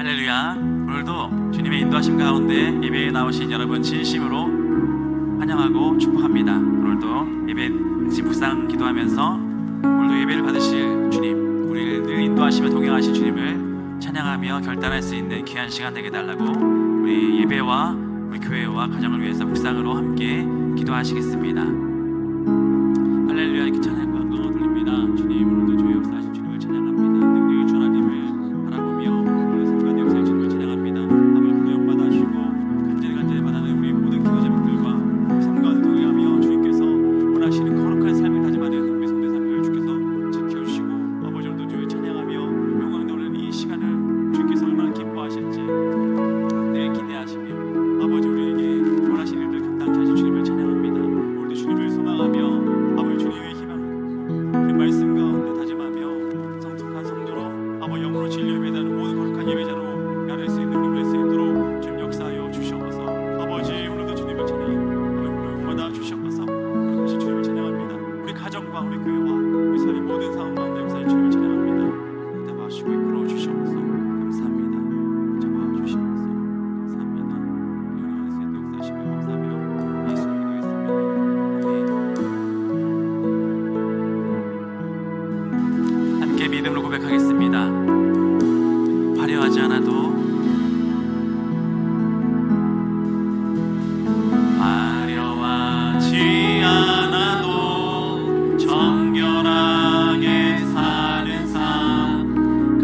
할렐루야. 오늘도 주님의 인도하심 가운데 예배에 나오신 여러분 진심으로 환영하고 축복합니다. 오늘도 예배 같이 묵상 기도하면서 오늘도 예배를 받으실 주님, 우리를 늘 인도하시며 동행하신 주님을 찬양하며 결단할 수 있는 귀한 시간 되게 달라고 우리 예배와 우리 교회와 가정을 위해서 묵상으로 함께 기도하시겠습니다. 할렐루야. 이렇게 찬양과 응원을 돌립니다. 주님, 오늘도 주의 역사하신 주님을 찬양합니다. 능력의 주 하나님을 바라보며 오늘 성관 역사의 주님을 찬양합니다. 아버지, 구원받아 주시고 간절히 바라는 우리 모든 기도 제목들과 성관 동행하며 주님께서 원하시는 거룩한 삶을 다짐하는 우리 성대사님을 주께서 지켜주시고 아버지, 오늘도 주의 찬양하며 영광 돌리는 이 시간을 주께서 얼마나 기뻐하실지 늘 기대하시며 아버지, 우리에게 원하시는 일들 감당케 하신 주님을 찬양합니다. 오늘도 주님을 소망하며 아버지, 주님의 희망을 갖고 그 말씀 가운데 다짐하며 성숙한 성도로 아버지, 영으로 진리에 매다는 모든 거룩한 예배자로 나를 수 있는 우리 수 있도록 주님 역사하여 주시옵소서. 아버지, 오늘도 주님을 찬양합니다. 오늘마다 주시옵소서. 다시 주님을 찬양합니다. 우리 가정과 우리 교회와 우리 삶의 모든 상황 가운데 역사의 주님을 찬양합니다. 잡아주시고 이끌어 주시옵소서. 감사합니다. 잡아주시옵소서. 감사합니다. 영원한 수 있는 역사하시며 감사하며 예수 이름으로 기도했습니다. 아멘. 함께 믿음으로 고백하겠습니다. 화려하지 않아도 정결하게 사는 삶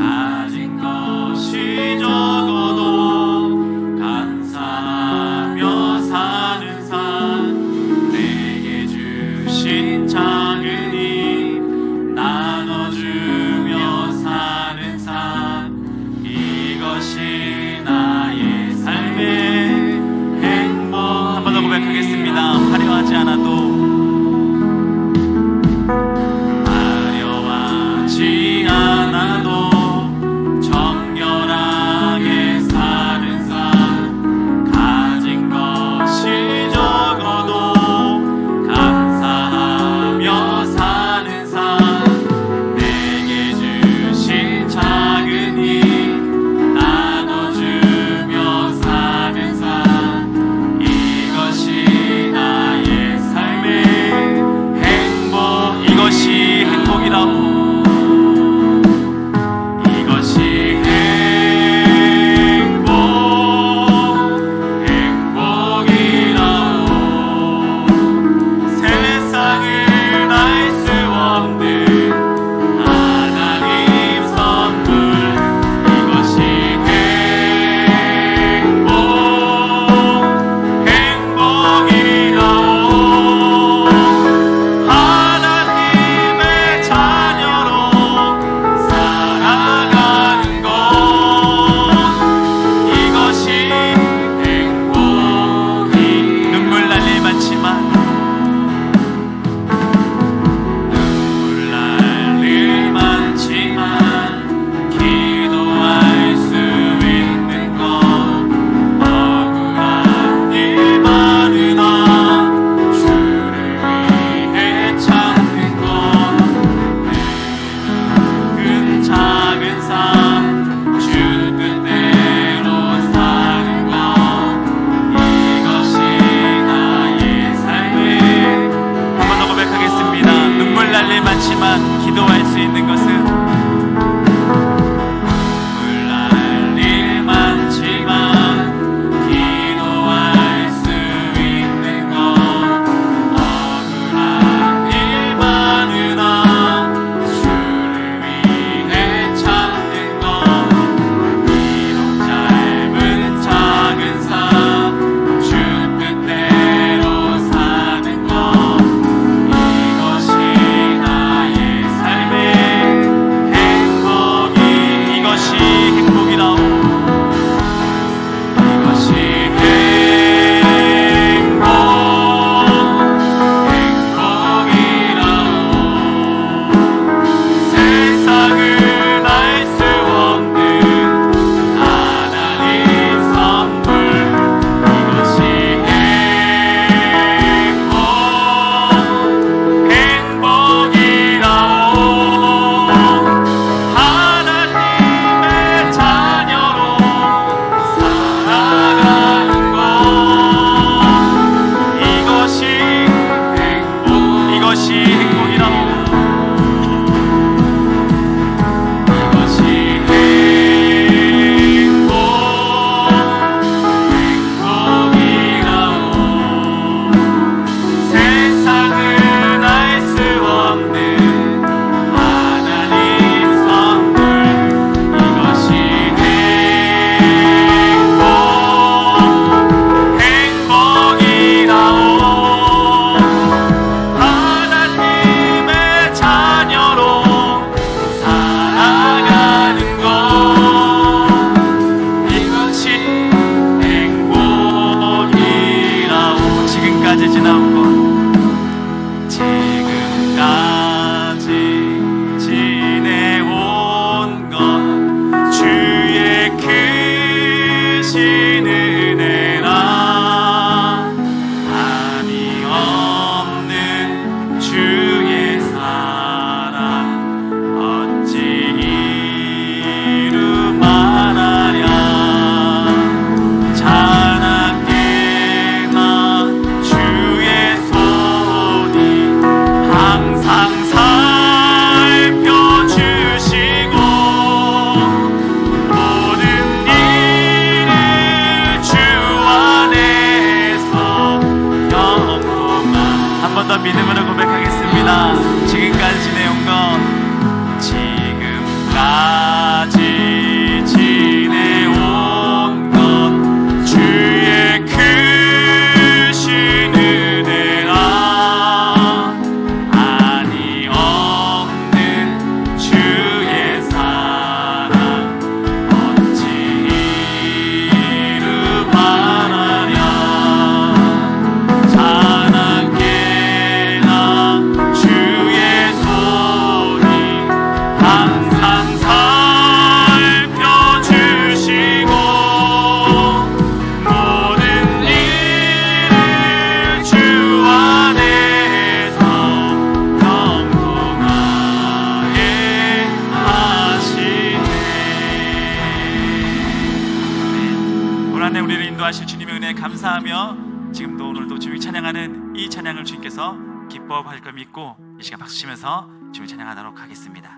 주간에 우리를 인도하실 주님의 은혜에 감사하며 지금도 오늘도 주님 찬양하는 이 찬양을 주님께서 기뻐할 걸 믿고 이 시간 박수 치면서 주님 찬양하도록 하겠습니다.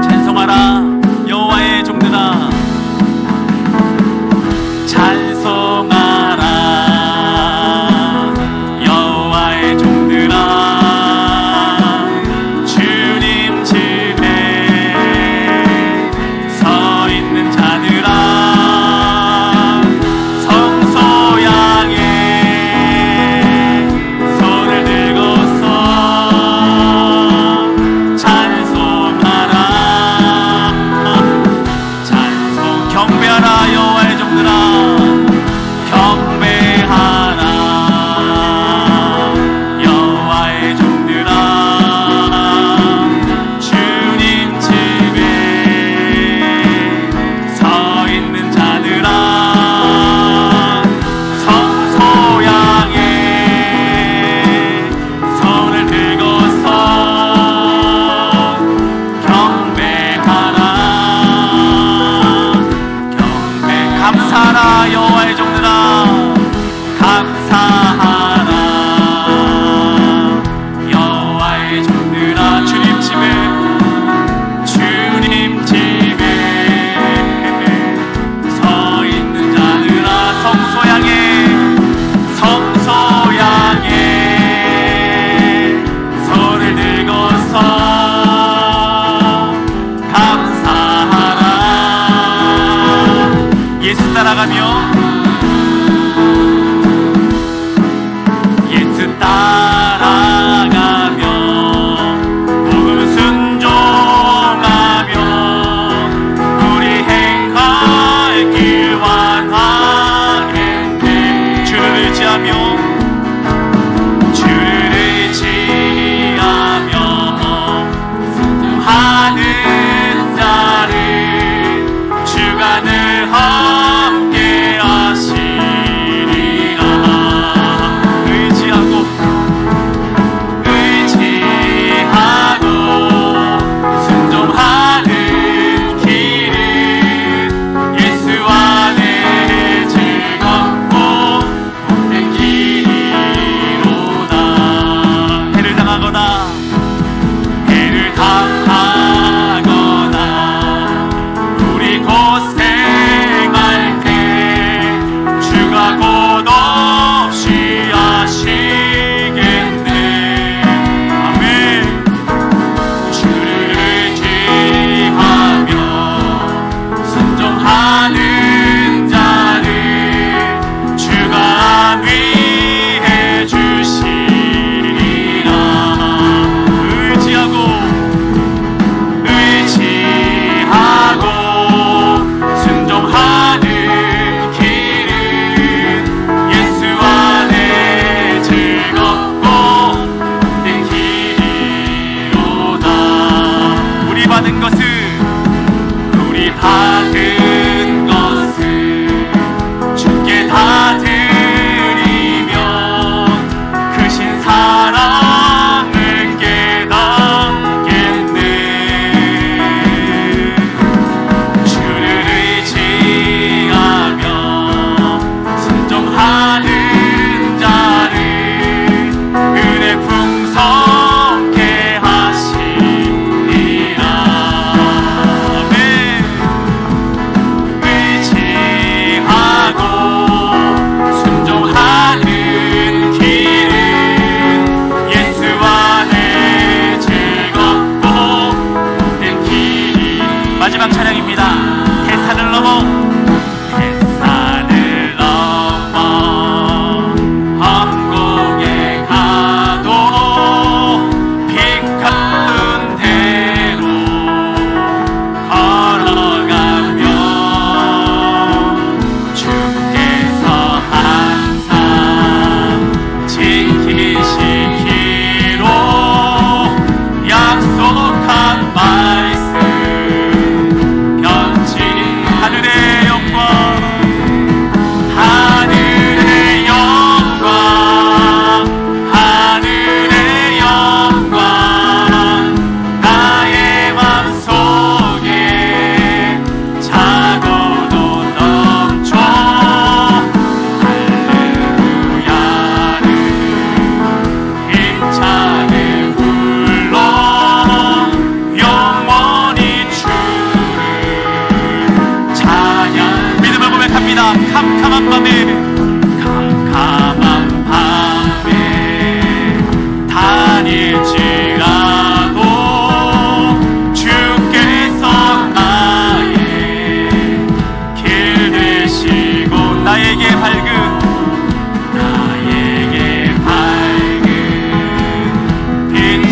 찬송하라 여호와의 종들아, 찬송하라 여호와의 종들아, 주님 집에 서 있는 자들아, 성소 향해 손을 들고서 찬송하라. 찬송 경배하라 여호와의 종들아, 경배하라 여호와의 종들아, 주님 집에 서 있는 자들아, 성소 향해 손을 들고서 경배하라. 감사하라 여호와의 종들아, 감사하라 여호와의 종들아, 주님 집에 서 있는 자들아, 성소 향해 손을 들고서 감사하라. 예수 따라가며 복음 순종하며 우리 행할 길 완하겠네. 주를 의지하며 하는 자를 주가 늘 함께 하시리라. 의지하고 순종하는 길은 예수 안에 즐겁고 복된 길이로다. 해를 당하거나 우리 고생할 때 주가 곧 없이 하시겠네. 아멘. 주를 의지하며 순종하는 자를 주가 안위해 주시리라. 의지하고 순종하는 길은 예수 안에 즐겁고 복된 길이로다. 우리 받은 것을 주께 다 드리면 크신 사랑을 깨닫겠네. 주를 의지하며 순종하는 자를 은혜 풍성케 하시리라.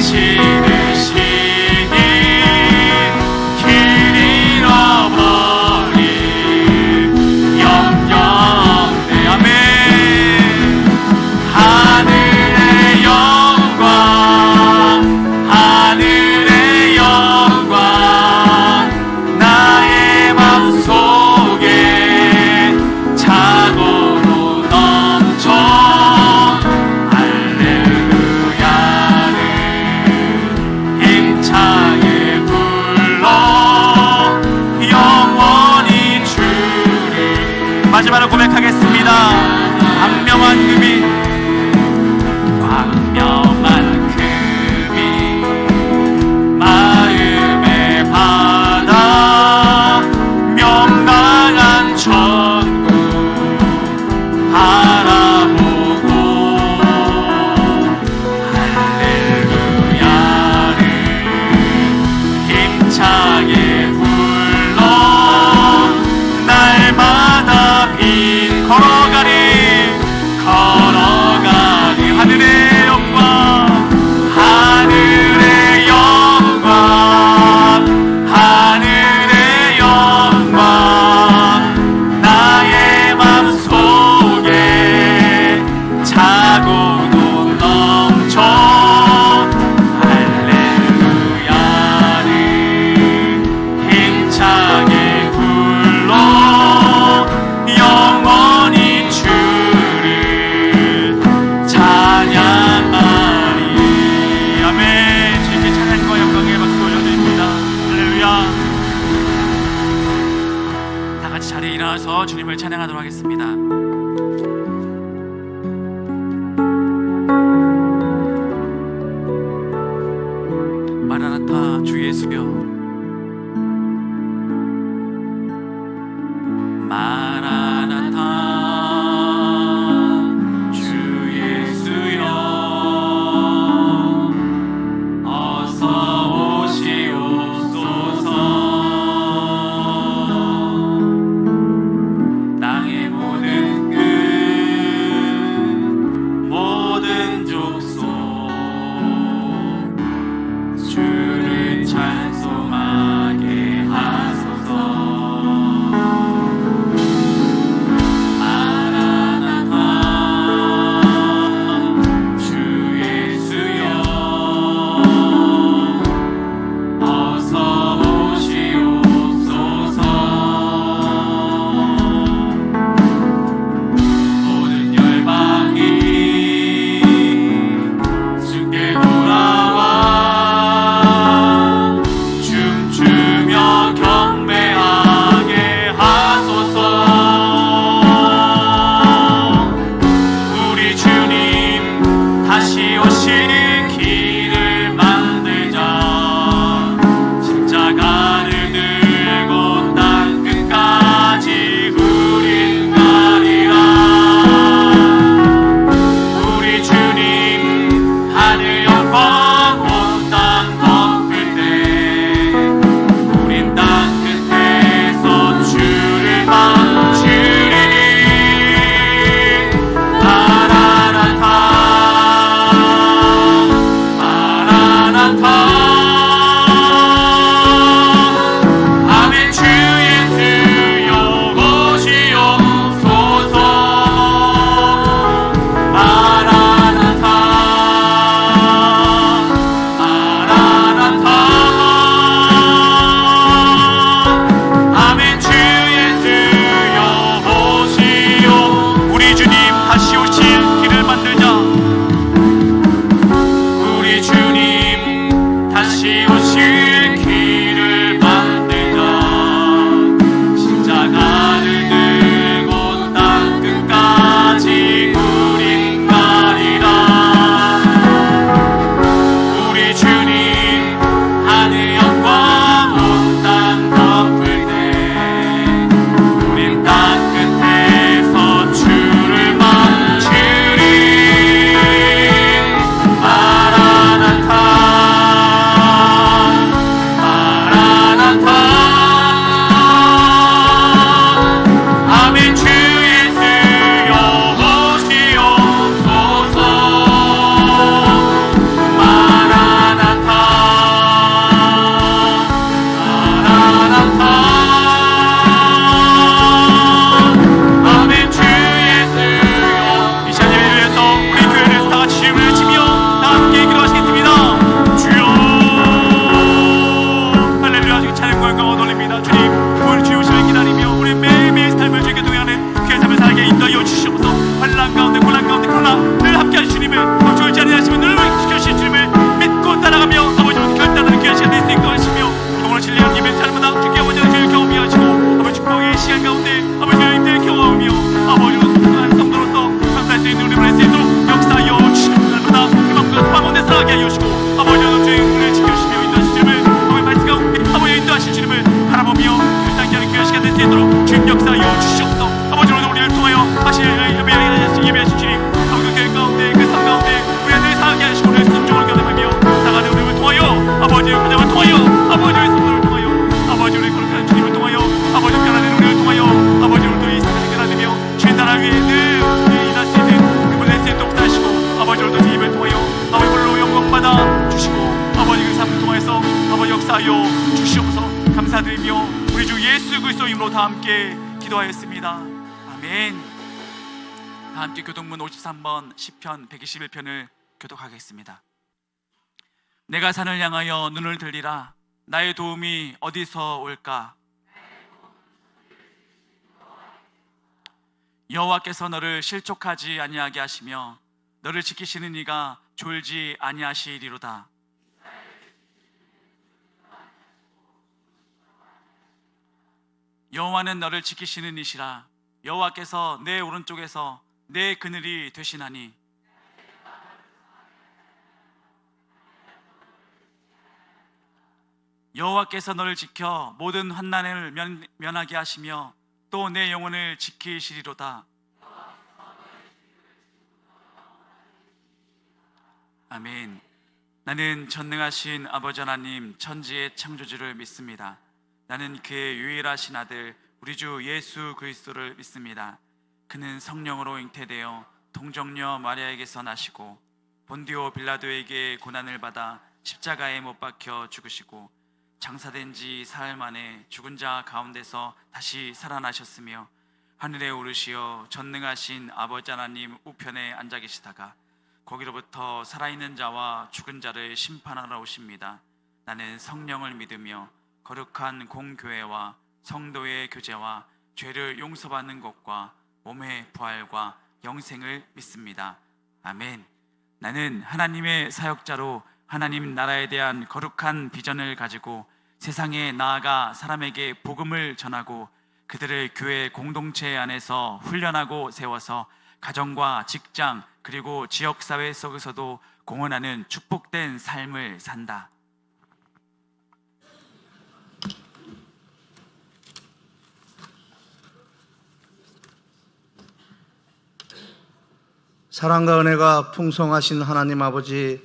치르시니 길 잃어버린 영영대 아멘. 하늘의 영광 하늘의 영광 나의 맘속에 차고로 넘쳐 할렐루야를 힘차게 불러 영원히 주를. 마지막으로 고백하겠습니다. 광명만큼이 마음의 바다 명랑한 천국 바라보고 할렐루야를 힘차게 불러 날마다 빈 걸어가리 하늘의 영광 하늘의 영광 하늘의 영광 나의 맘속에 차고도 넘쳐 할렐루야를 힘차게 불러 영원히 주를 찬양하리. 아멘. 주님께 찬양과 영광의 박수 올려드립니다. 할렐루야. 다 같이 자리에 일어나서 주님을 찬양하도록 하겠습니다. 마라나타 주 예수여 마라나타 주 예수여 어서 오시옵소서. 땅의 모든 끝 모든 족속 주를 찬송하게 하소서. 마라나타 주 예수여 어서 오시옵소서. 모든 열방이 주께 돌아와 춤추 역사하여 주시옵소서. 감사드리며 우리 주 예수 그리스도 이름으로 다 함께 기도하였습니다. 아멘. 다 함께 교독문 53번 시편 121편을 교독하겠습니다. 내가 산을 향하여 눈을 들리라. 나의 도움이 어디서 올까? 여호와께서 너를 실족하지 아니하게 하시며 너를 지키시는 이가 졸지 아니하시리로다. 여호와는 너를 지키시는 이시라. 여호와께서 내 오른쪽에서 내 그늘이 되시나니 여호와께서 너를 지켜 모든 환난을 면하게 하시며 또 내 영혼을 지키시리로다. 아멘. 나는 전능하신 아버지 하나님 천지의 창조주를 믿습니다. 나는 그의 유일하신 아들 우리 주 예수 그리스도를 믿습니다. 그는 성령으로 잉태되어 동정녀 마리아에게서 나시고 본디오 빌라도에게 고난을 받아 십자가에 못 박혀 죽으시고 장사된 지 사흘 만에 죽은 자 가운데서 다시 살아나셨으며 하늘에 오르시어 전능하신 아버지 하나님 우편에 앉아 계시다가 거기로부터 살아있는 자와 죽은 자를 심판하러 오십니다. 나는 성령을 믿으며 거룩한 공교회와 성도의 교제와 죄를 용서받는 것과 몸의 부활과 영생을 믿습니다. 아멘. 나는 하나님의 사역자로 하나님 나라에 대한 거룩한 비전을 가지고 세상에 나아가 사람에게 복음을 전하고 그들을 교회 공동체 안에서 훈련하고 세워서 가정과 직장 그리고 지역사회 속에서도 공헌하는 축복된 삶을 산다. 사랑과 은혜가 풍성하신 하나님 아버지,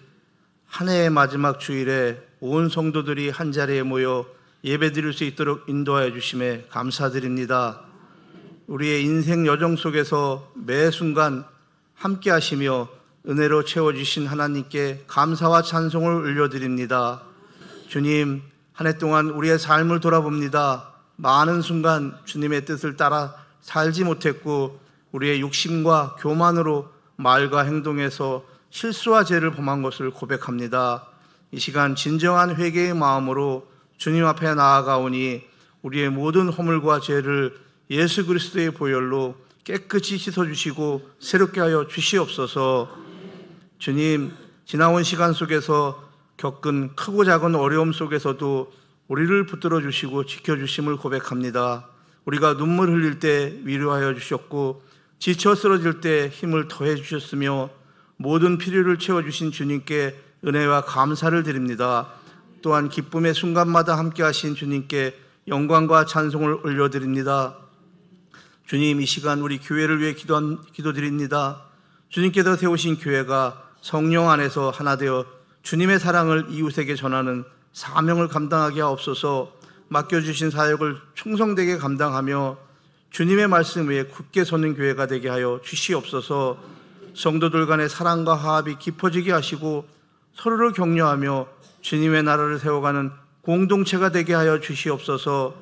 한 해의 마지막 주일에 온 성도들이 한자리에 모여 예배드릴 수 있도록 인도하여 주심에 감사드립니다. 우리의 인생 여정 속에서 매 순간 함께 하시며 은혜로 채워주신 하나님께 감사와 찬송을 올려드립니다. 주님, 한 해 동안 우리의 삶을 돌아봅니다. 많은 순간 주님의 뜻을 따라 살지 못했고 우리의 욕심과 교만으로 말과 행동에서 실수와 죄를 범한 것을 고백합니다. 이 시간 진정한 회개의 마음으로 주님 앞에 나아가오니 우리의 모든 허물과 죄를 예수 그리스도의 보혈로 깨끗이 씻어주시고 새롭게 하여 주시옵소서. 주님, 지나온 시간 속에서 겪은 크고 작은 어려움 속에서도 우리를 붙들어 주시고 지켜주심을 고백합니다. 우리가 눈물 흘릴 때 위로하여 주셨고 지쳐 쓰러질 때 힘을 더해 주셨으며 모든 필요를 채워주신 주님께 은혜와 감사를 드립니다. 또한 기쁨의 순간마다 함께 하신 주님께 영광과 찬송을 올려드립니다. 주님, 이 시간 우리 교회를 위해 기도드립니다. 주님께서 세우신 교회가 성령 안에서 하나 되어 주님의 사랑을 이웃에게 전하는 사명을 감당하게 하옵소서. 맡겨주신 사역을 충성되게 감당하며 주님의 말씀 위에 굳게 서는 교회가 되게 하여 주시옵소서. 성도들 간의 사랑과 화합이 깊어지게 하시고 서로를 격려하며 주님의 나라를 세워가는 공동체가 되게 하여 주시옵소서.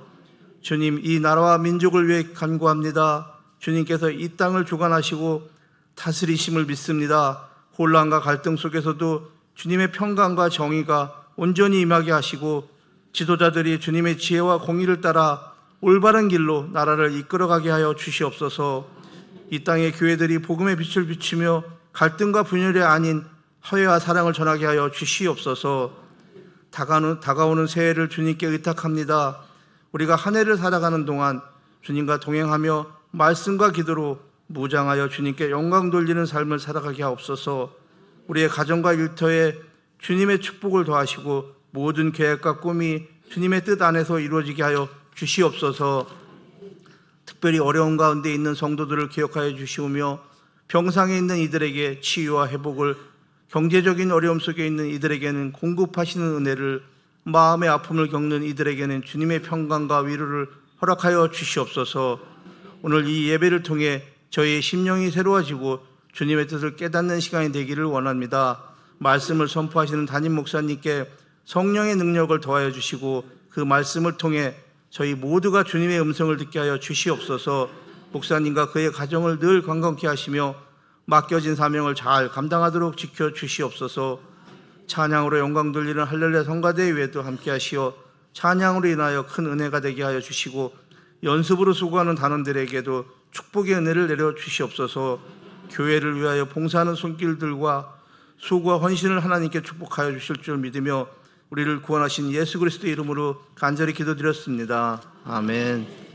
주님, 이 나라와 민족을 위해 간구합니다. 주님께서 이 땅을 주관하시고 다스리심을 믿습니다. 혼란과 갈등 속에서도 주님의 평강과 정의가 온전히 임하게 하시고 지도자들이 주님의 지혜와 공의를 따라 올바른 길로 나라를 이끌어가게 하여 주시옵소서. 이 땅의 교회들이 복음의 빛을 비추며 갈등과 분열이 아닌 화해와 사랑을 전하게 하여 주시옵소서. 다가오는 새해를 주님께 의탁합니다. 우리가 한 해를 살아가는 동안 주님과 동행하며 말씀과 기도로 무장하여 주님께 영광 돌리는 삶을 살아가게 하옵소서. 우리의 가정과 일터에 주님의 축복을 더하시고 모든 계획과 꿈이 주님의 뜻 안에서 이루어지게 하여 주시옵소서. 특별히 어려운 가운데 있는 성도들을 기억하여 주시오며 병상에 있는 이들에게 치유와 회복을, 경제적인 어려움 속에 있는 이들에게는 공급하시는 은혜를, 마음의 아픔을 겪는 이들에게는 주님의 평강과 위로를 허락하여 주시옵소서. 오늘 이 예배를 통해 저희의 심령이 새로워지고 주님의 뜻을 깨닫는 시간이 되기를 원합니다. 말씀을 선포하시는 담임 목사님께 성령의 능력을 더하여 주시고 그 말씀을 통해 저희 모두가 주님의 음성을 듣게 하여 주시옵소서. 목사님과 그의 가정을 늘 건강케 하시며 맡겨진 사명을 잘 감당하도록 지켜 주시옵소서. 찬양으로 영광 돌리는 할렐루야 성가대회에도 함께 하시어 찬양으로 인하여 큰 은혜가 되게 하여 주시고 연습으로 수고하는 단원들에게도 축복의 은혜를 내려 주시옵소서. 교회를 위하여 봉사하는 손길들과 수고와 헌신을 하나님께 축복하여 주실 줄 믿으며 우리를 구원하신 예수 그리스도의 이름으로 간절히 기도드렸습니다. 아멘.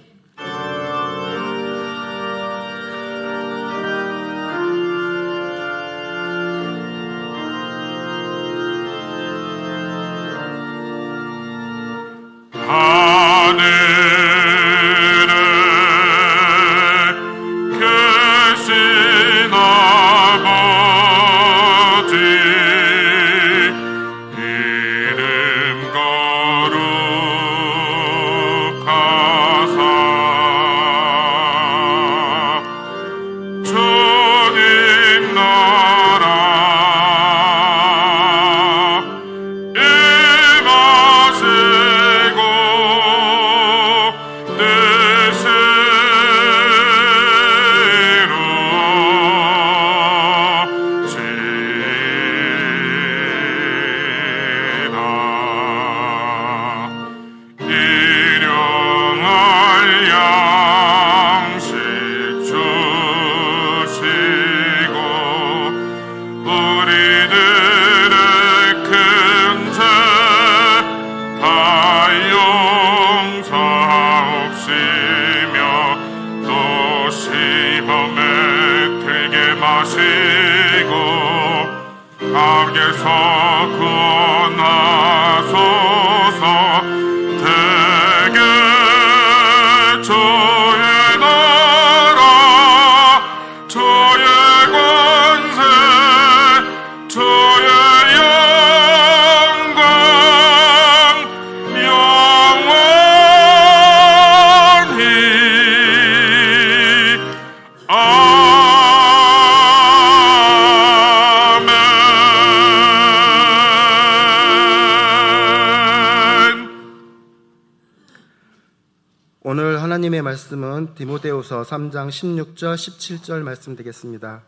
오늘 하나님의 말씀은 디모데후서 3장 16절 17절 말씀 되겠습니다.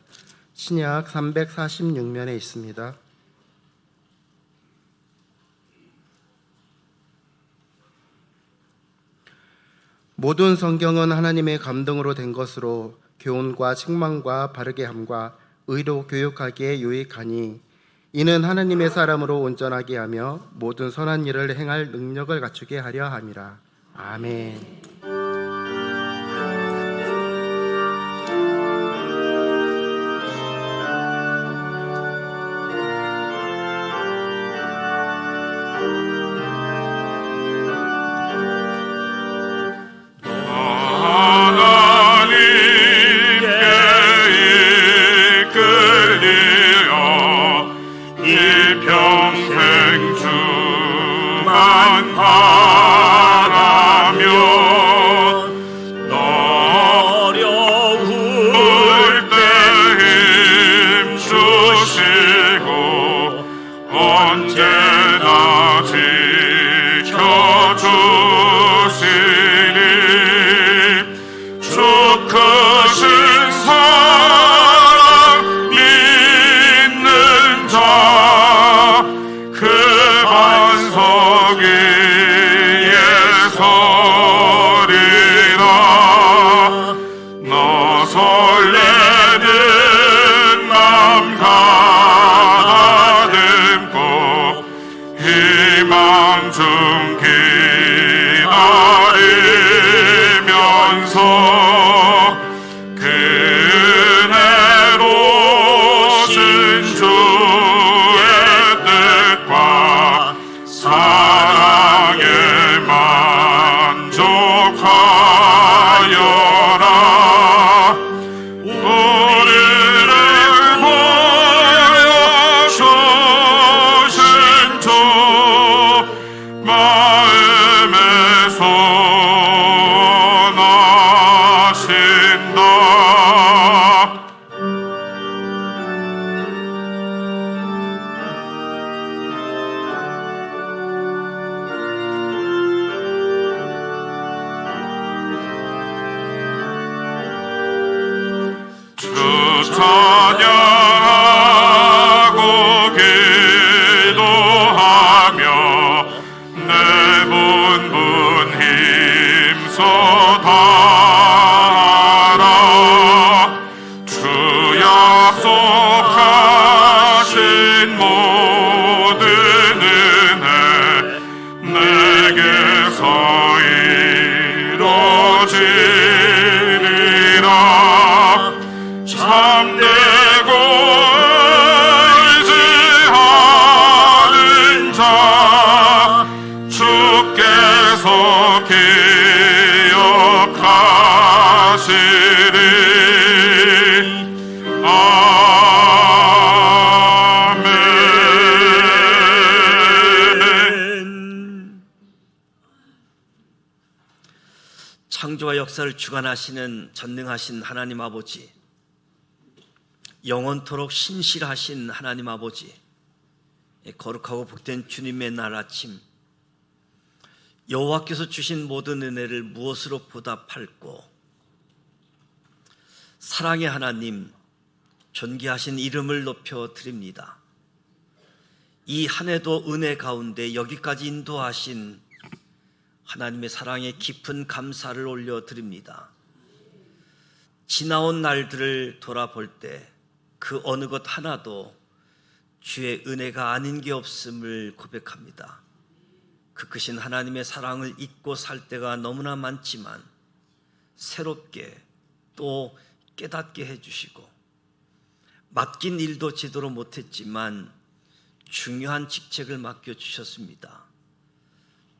신약 346면에 있습니다. 모든 성경은 하나님의 감동으로 된 것으로 교훈과 책망과 바르게 함과 의로 교육하기에 유익하니 이는 하나님의 사람으로 온전하게 하며 모든 선한 일을 행할 능력을 갖추게 하려 함이라. 아멘. 내 본분 힘써 다하라. 주 약속하신 모든 은혜 내게서 이루어지리라. 참되고 의지하는 자 주께서 기억하시리. 아멘. 창조와 역사를 주관하시는 전능하신 하나님 아버지, 영원토록 신실하신 하나님 아버지, 거룩하고 복된 주님의 날 아침, 여호와께서 주신 모든 은혜를 무엇으로 보답할꼬? 사랑의 하나님, 존귀하신 이름을 높여 드립니다. 이 한 해도 은혜 가운데 여기까지 인도하신 하나님의 사랑에 깊은 감사를 올려드립니다. 지나온 날들을 돌아볼 때 그 어느 것 하나도 주의 은혜가 아닌 게 없음을 고백합니다. 그 크신 하나님의 사랑을 잊고 살 때가 너무나 많지만 새롭게 또 깨닫게 해주시고, 맡긴 일도 제대로 못했지만 중요한 직책을 맡겨주셨습니다.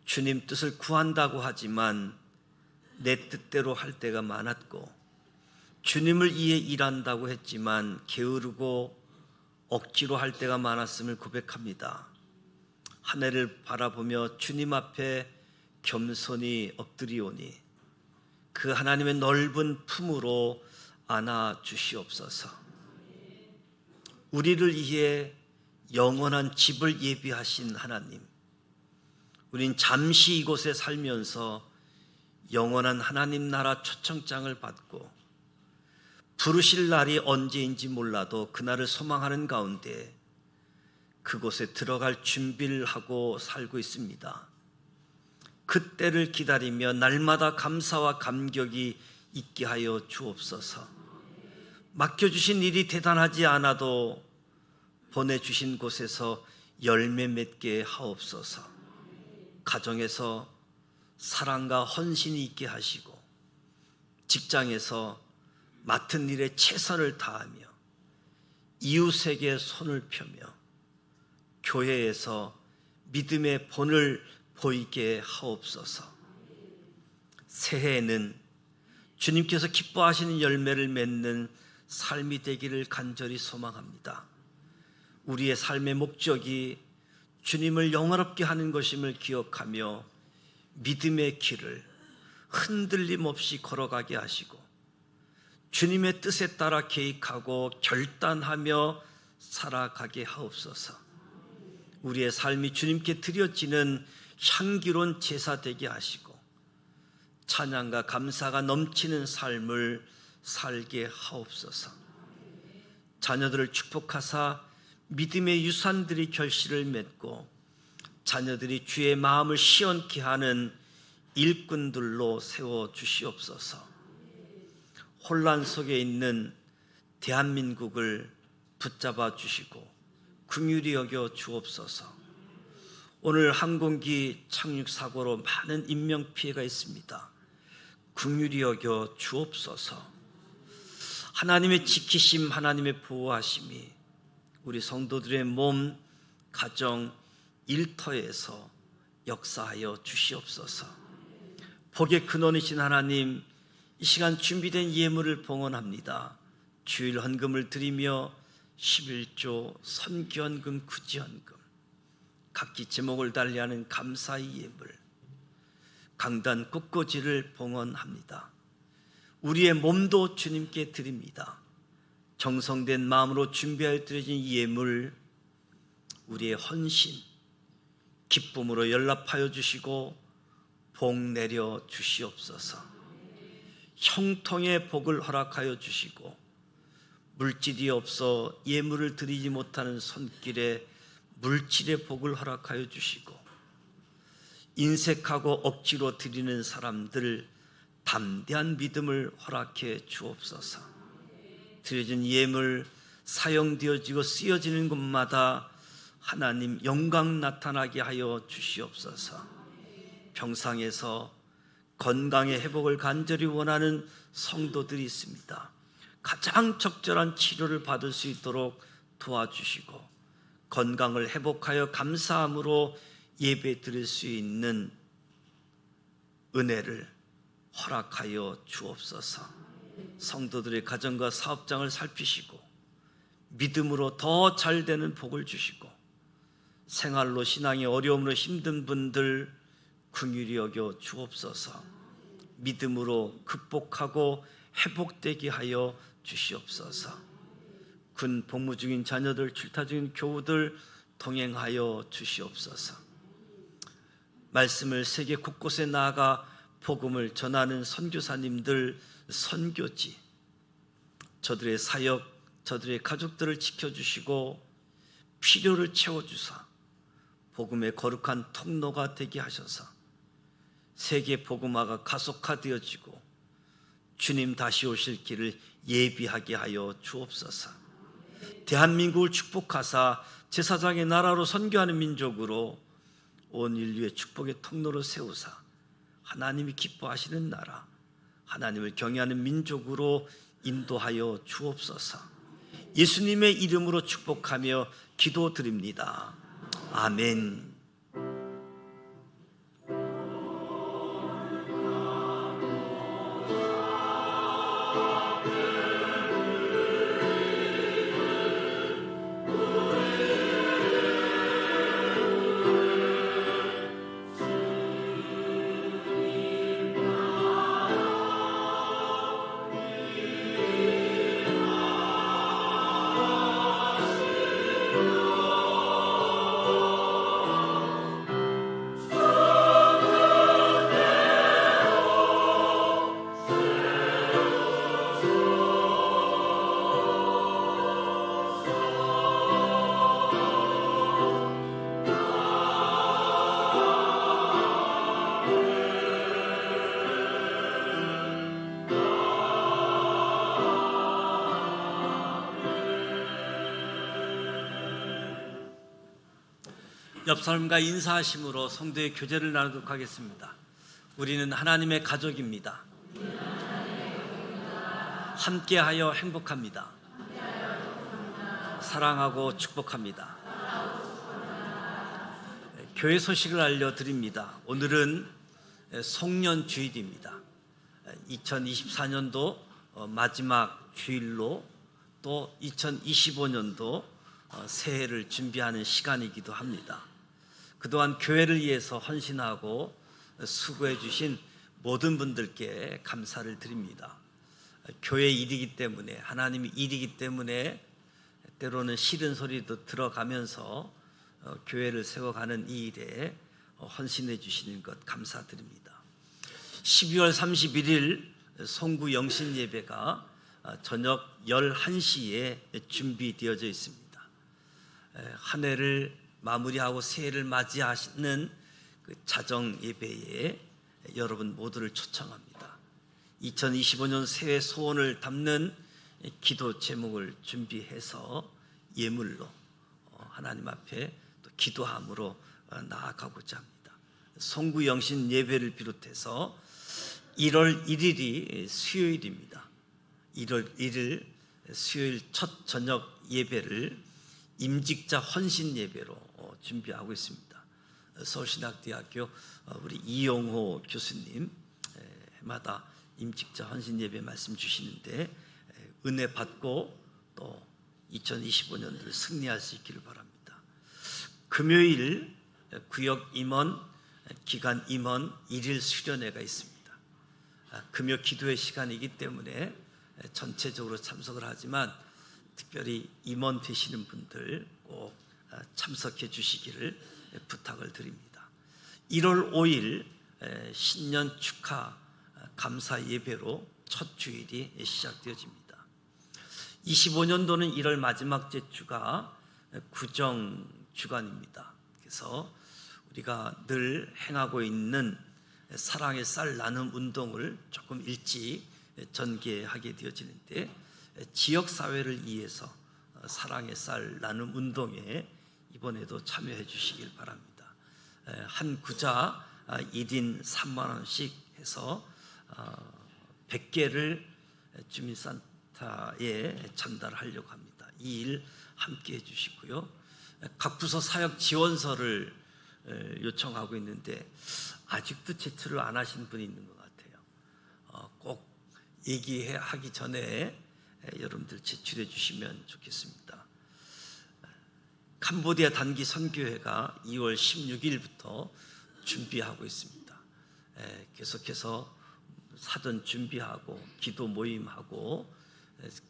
주님 뜻을 구한다고 하지만 내 뜻대로 할 때가 많았고, 주님을 위해 일한다고 했지만 게으르고 억지로 할 때가 많았음을 고백합니다. 한 해를 바라보며 주님 앞에 겸손히 엎드리오니 그 하나님의 넓은 품으로 안아 주시옵소서. 우리를 위해 영원한 집을 예비하신 하나님, 우린 잠시 이곳에 살면서 영원한 하나님 나라 초청장을 받고 부르실 날이 언제인지 몰라도 그날을 소망하는 가운데 그곳에 들어갈 준비를 하고 살고 있습니다. 그때를 기다리며 날마다 감사와 감격이 있게 하여 주옵소서. 맡겨주신 일이 대단하지 않아도 보내주신 곳에서 열매 맺게 하옵소서. 가정에서 사랑과 헌신이 있게 하시고, 직장에서 맡은 일에 최선을 다하며 이웃에게 손을 펴며 교회에서 믿음의 본을 보이게 하옵소서. 새해에는 주님께서 기뻐하시는 열매를 맺는 삶이 되기를 간절히 소망합니다. 우리의 삶의 목적이 주님을 영화롭게 하는 것임을 기억하며 믿음의 길을 흔들림 없이 걸어가게 하시고, 주님의 뜻에 따라 계획하고 결단하며 살아가게 하옵소서. 우리의 삶이 주님께 드려지는 향기로운 제사 되게 하시고 찬양과 감사가 넘치는 삶을 살게 하옵소서. 자녀들을 축복하사 믿음의 유산들이 결실을 맺고 자녀들이 주의 마음을 시원케 하는 일꾼들로 세워주시옵소서. 혼란 속에 있는 대한민국을 붙잡아 주시고 긍휼히 여겨 주옵소서. 오늘 항공기 착륙 사고로 많은 인명피해가 있습니다. 긍휼히 여겨 주옵소서. 하나님의 지키심, 하나님의 보호하심이 우리 성도들의 몸, 가정, 일터에서 역사하여 주시옵소서. 복의 근원이신 하나님, 이 시간 준비된 예물을 봉헌합니다. 주일 헌금을 드리며 11조, 선기헌금, 구제헌금, 각기 제목을 달리하는 감사의 예물, 강단 꽃꽂이를 봉헌합니다. 우리의 몸도 주님께 드립니다. 정성된 마음으로 준비하여 드려진 예물, 우리의 헌신, 기쁨으로 연락하여 주시고 복 내려 주시옵소서. 형통의 복을 허락하여 주시고 물질이 없어 예물을 드리지 못하는 손길에 물질의 복을 허락하여 주시고 인색하고 억지로 드리는 사람들 담대한 믿음을 허락해 주옵소서. 드려진 예물 사용되어지고 쓰여지는 곳마다 하나님 영광 나타나게 하여 주시옵소서. 병상에서 건강의 회복을 간절히 원하는 성도들이 있습니다. 가장 적절한 치료를 받을 수 있도록 도와주시고 건강을 회복하여 감사함으로 예배 드릴 수 있는 은혜를 허락하여 주옵소서. 성도들의 가정과 사업장을 살피시고 믿음으로 더 잘되는 복을 주시고 생활로 신앙의 어려움으로 힘든 분들 긍휼히 여겨 주옵소서. 믿음으로 극복하고 회복되게 하여 주시옵소서. 군 복무 중인 자녀들, 출타 중인 교우들 동행하여 주시옵소서. 말씀을 세계 곳곳에 나아가 복음을 전하는 선교사님들, 선교지, 저들의 사역, 저들의 가족들을 지켜주시고 필요를 채워주사 복음의 거룩한 통로가 되게 하셔서 세계 복음화가 가속화되어지고 주님 다시 오실 길을 예비하게 하여 주옵소서. 대한민국을 축복하사 제사장의 나라로 선교하는 민족으로 온 인류의 축복의 통로로 세우사 하나님이 기뻐하시는 나라, 하나님을 경외하는 민족으로 인도하여 주옵소서. 예수님의 이름으로 축복하며 기도드립니다. 아멘. 옆 사람과 인사하심으로 성도의 교제를 나누도록 하겠습니다. 우리는 하나님의 가족입니다. 함께하여 행복합니다. 사랑하고 축복합니다. 교회 소식을 알려드립니다. 오늘은 송년 주일입니다. 2024년도 마지막 주일로 또 2025년도 새해를 준비하는 시간이기도 합니다. 그동안 교회를 위해서 헌신하고 수고해 주신 모든 분들께 감사를 드립니다. 교회 일이기 때문에, 하나님의 일이기 때문에 때로는 싫은 소리도 들어가면서 교회를 세워가는 이 일에 헌신해 주시는 것 감사드립니다. 12월 31일 송구 영신 예배가 저녁 11시에 준비되어져 있습니다. 한 해를 마무리하고 새해를 맞이하시는 그 자정 예배에 여러분 모두를 초청합니다. 2025년 새해 소원을 담는 기도 제목을 준비해서 예물로 하나님 앞에 또 기도함으로 나아가고자 합니다. 송구 영신 예배를 비롯해서 1월 1일이 수요일입니다. 1월 1일 수요일 첫 저녁 예배를 임직자 헌신 예배로 준비하고 있습니다. 서울신학대학교 우리 이용호 교수님 해마다 임직자 헌신 예배 말씀 주시는데 은혜 받고 또 2025년도를 승리할 수 있기를 바랍니다. 금요일 구역 임원, 기간 임원 1일 수련회가 있습니다. 금요 기도의 시간이기 때문에 전체적으로 참석을 하지만 특별히 임원 되시는 분들 꼭 참석해 주시기를 부탁을 드립니다. 1월 5일 신년 축하 감사 예배로 첫 주일이 시작되어집니다. 25년도는 1월 마지막 주가 구정 주간입니다. 그래서 우리가 늘 행하고 있는 사랑의 쌀 나눔 운동을 조금 일찍 전개하게 되어지는데, 지역 사회를 위해서 사랑의 쌀 나눔 운동에 이번에도 참여해 주시길 바랍니다. 한 구자 1인 3만 원씩 해서 100개를 주민센터에 전달하려고 합니다. 이 일 함께 해주시고요. 각 부서 사역 지원서를 요청하고 있는데 아직도 제출을 안 하신 분이 있는 것 같아요. 꼭 얘기하기 전에 여러분들 제출해 주시면 좋겠습니다. 캄보디아 단기 선교회가 2월 16일부터 준비하고 있습니다. 계속해서 사전 준비하고 기도 모임하고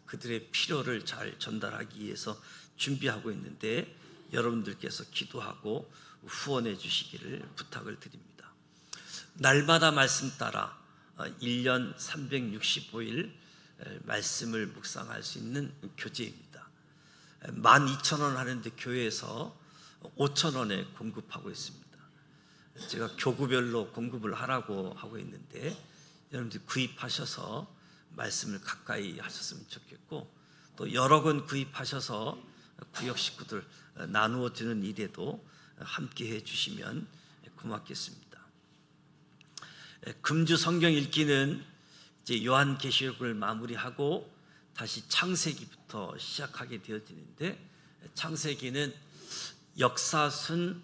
그들의 필요를 잘 전달하기 위해서 준비하고 있는데, 여러분들께서 기도하고 후원해 주시기를 부탁을 드립니다. 날마다 말씀 따라 1년 365일 말씀을 묵상할 수 있는 교재입니다. 12,000원 하는데 교회에서 5,000원에 공급하고 있습니다. 제가 교구별로 공급을 하라고 하고 있는데 여러분들 구입하셔서 말씀을 가까이 하셨으면 좋겠고, 또 여러 권 구입하셔서 구역 식구들 나누어 주는 일에도 함께 해 주시면 고맙겠습니다. 금주 성경 읽기는 이제 요한계시록을 마무리하고 다시 창세기부터 시작하게 되어지는데, 창세기는 역사순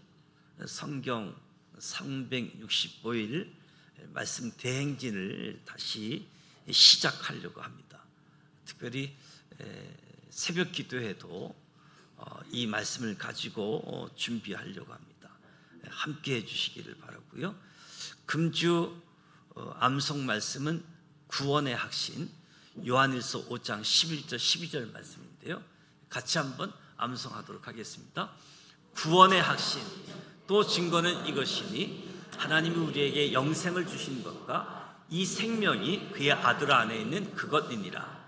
성경 365일 말씀 대행진을 다시 시작하려고 합니다. 특별히 새벽 기도회도 이 말씀을 가지고 준비하려고 합니다. 함께 해주시기를 바라고요. 금주 암송 말씀은 구원의 확신 요한일서 5장 11절 12절 말씀인데요. 같이 한번 암송하도록 하겠습니다. 구원의 확신 또 증거는 이것이니 하나님이 우리에게 영생을 주신 것과 이 생명이 그의 아들 안에 있는 그것이니라.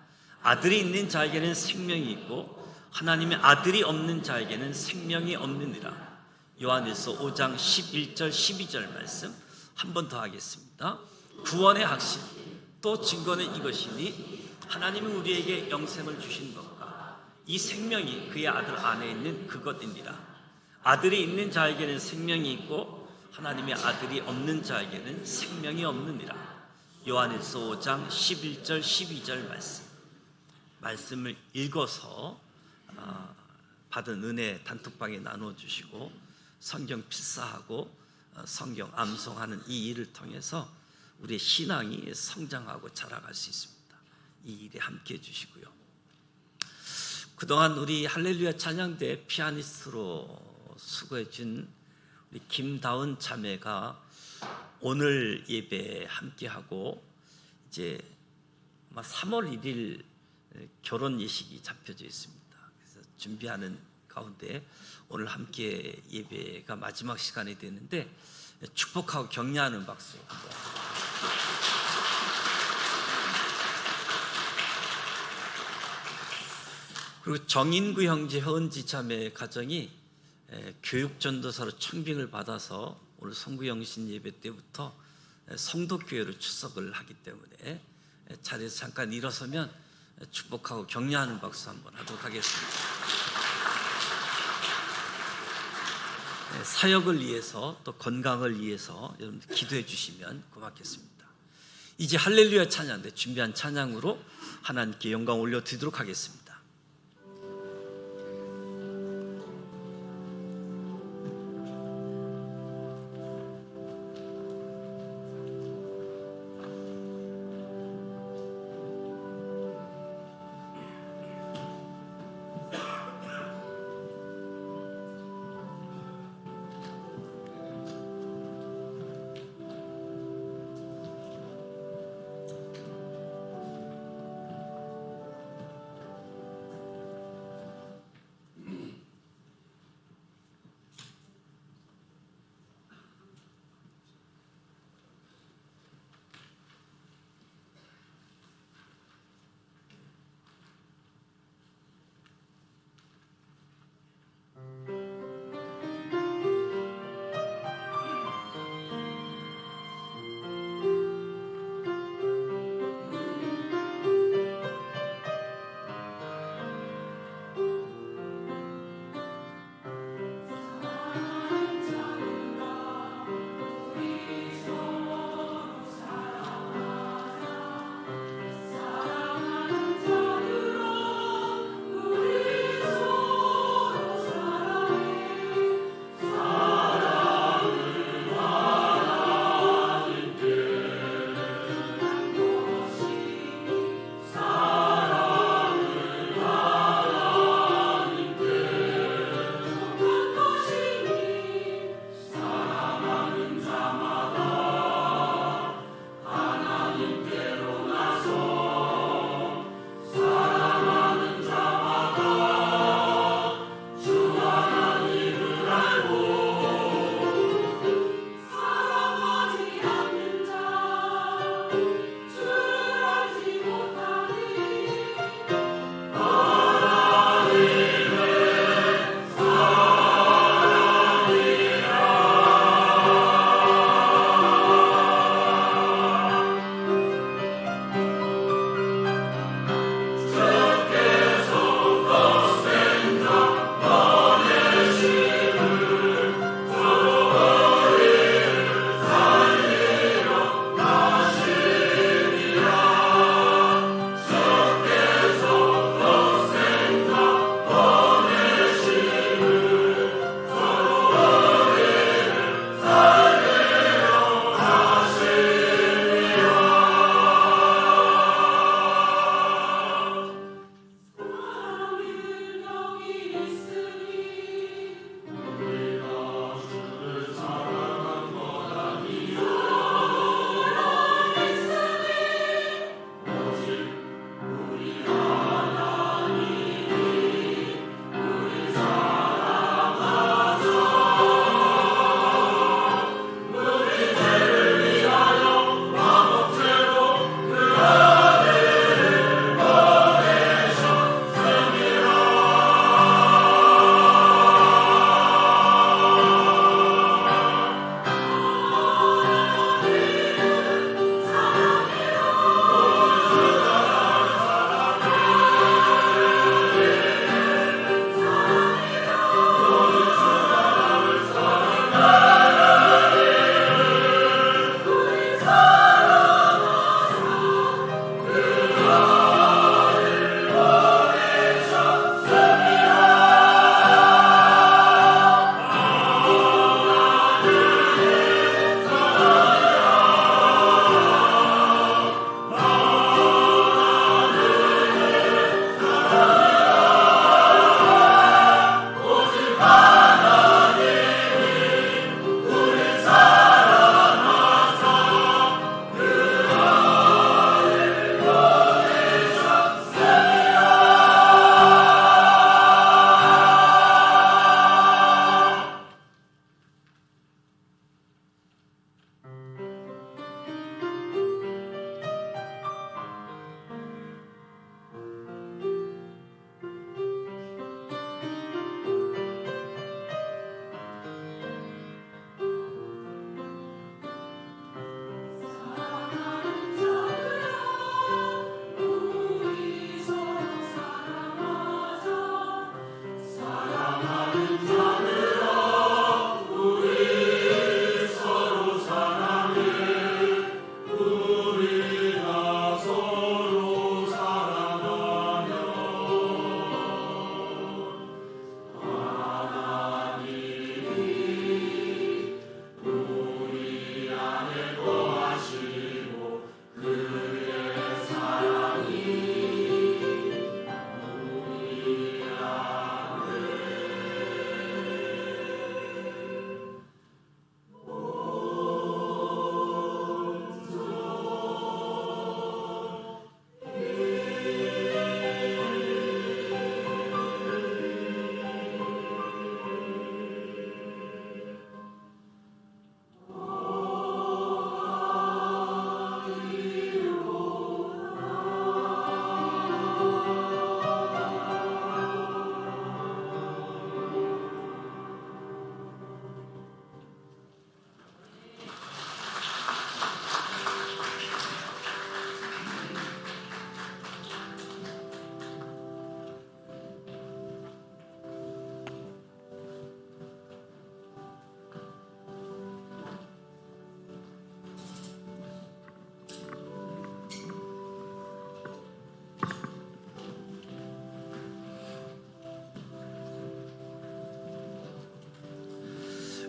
아들이 있는 자에게는 생명이 있고 하나님의 아들이 없는 자에게는 생명이 없느니라. 요한일서 5장 11절 12절 말씀 한 번 더 하겠습니다. 구원의 확신 또 증거는 이것이니 하나님이 우리에게 영생을 주신 것과 이 생명이 그의 아들 안에 있는 그것이니라. 아들이 있는 자에게는 생명이 있고 하나님의 아들이 없는 자에게는 생명이 없느니라. 요한일서 5장 11절 12절 말씀을 읽어서 받은 은혜 단톡방에 나눠주시고 성경 필사하고 성경 암송하는 이 일을 통해서 우리의 신앙이 성장하고 자라갈 수 있습니다. 이 일에 함께 해주시고요. 그동안 우리 할렐루야 찬양대 피아니스트로 수고해준 우리 김다운 자매가 오늘 예배에 함께하고 이제 아마 3월 1일 결혼 예식이 잡혀져 있습니다. 그래서 준비하는 가운데 오늘 함께 예배가 마지막 시간이 되는데 축복하고 격려하는 박수 한번. 그리고 정인구 형제 허은지 자매 가정이 교육전도사로 청빙을 받아서 오늘 성구영신 예배 때부터 성도교회로 출석을 하기 때문에 자리에서 잠깐 일어서면 축복하고 격려하는 박수 한번 하도록 하겠습니다. 사역을 위해서 또 건강을 위해서 여러분들 기도해 주시면 고맙겠습니다. 이제 할렐루야 찬양대 준비한 찬양으로 하나님께 영광 올려드리도록 하겠습니다.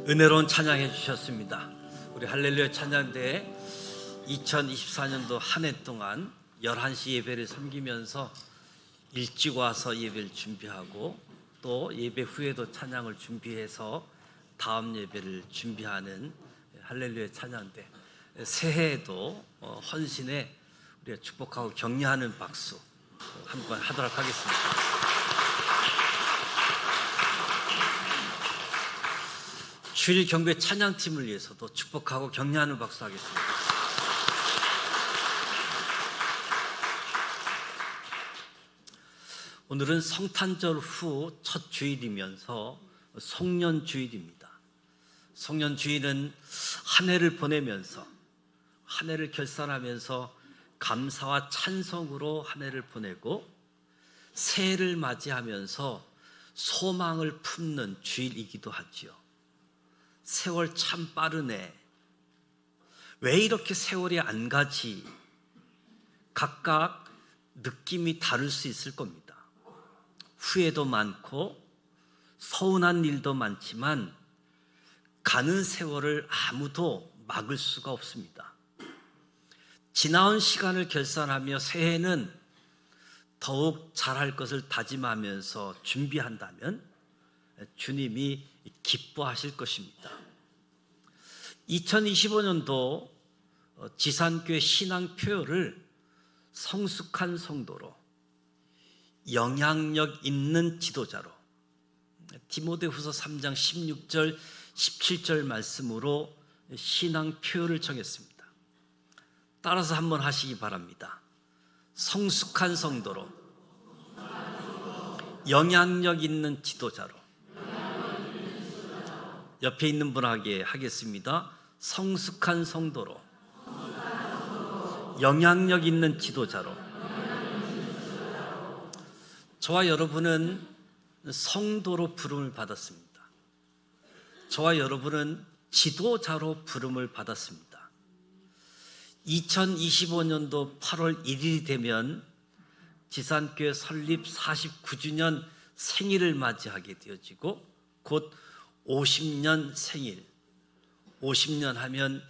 은혜로운 찬양해 주셨습니다. 우리 할렐루야 찬양대에 2024년도 한 해 동안 11시 예배를 섬기면서 일찍 와서 예배를 준비하고 또 예배 후에도 찬양을 준비해서 다음 예배를 준비하는 할렐루야 찬양대, 새해에도 헌신에 우리가 축복하고 격려하는 박수 한번 하도록 하겠습니다. 주일 경배 찬양팀을 위해서도 축복하고 격려하는 박수 하겠습니다. 오늘은 성탄절 후 첫 주일이면서 송년주일입니다. 송년주일은 한 해를 보내면서, 한 해를 결산하면서 감사와 찬송으로 한 해를 보내고 새해를 맞이하면서 소망을 품는 주일이기도 하지요. 세월 참 빠르네. 왜 이렇게 세월이 안 가지? 각각 느낌이 다를 수 있을 겁니다. 후회도 많고 서운한 일도 많지만 가는 세월을 아무도 막을 수가 없습니다. 지나온 시간을 결산하며 새해는 더욱 잘할 것을 다짐하면서 준비한다면 주님이 기뻐하실 것입니다. 2025년도 지산교회 신앙표어를 성숙한 성도로, 영향력 있는 지도자로, 디모데후서 3장 16절 17절 말씀으로 신앙표어를 정했습니다. 따라서 한번 하시기 바랍니다. 성숙한 성도로, 영향력 있는 지도자로. 옆에 있는 분에게 하겠습니다. 성숙한 성도로, 영향력 있는 지도자로. 저와 여러분은 성도로 부름을 받았습니다. 저와 여러분은 지도자로 부름을 받았습니다. 2025년도 8월 1일이 되면 지산교회 설립 49주년 생일을 맞이하게 되어지고 곧 50년 생일, 50년 하면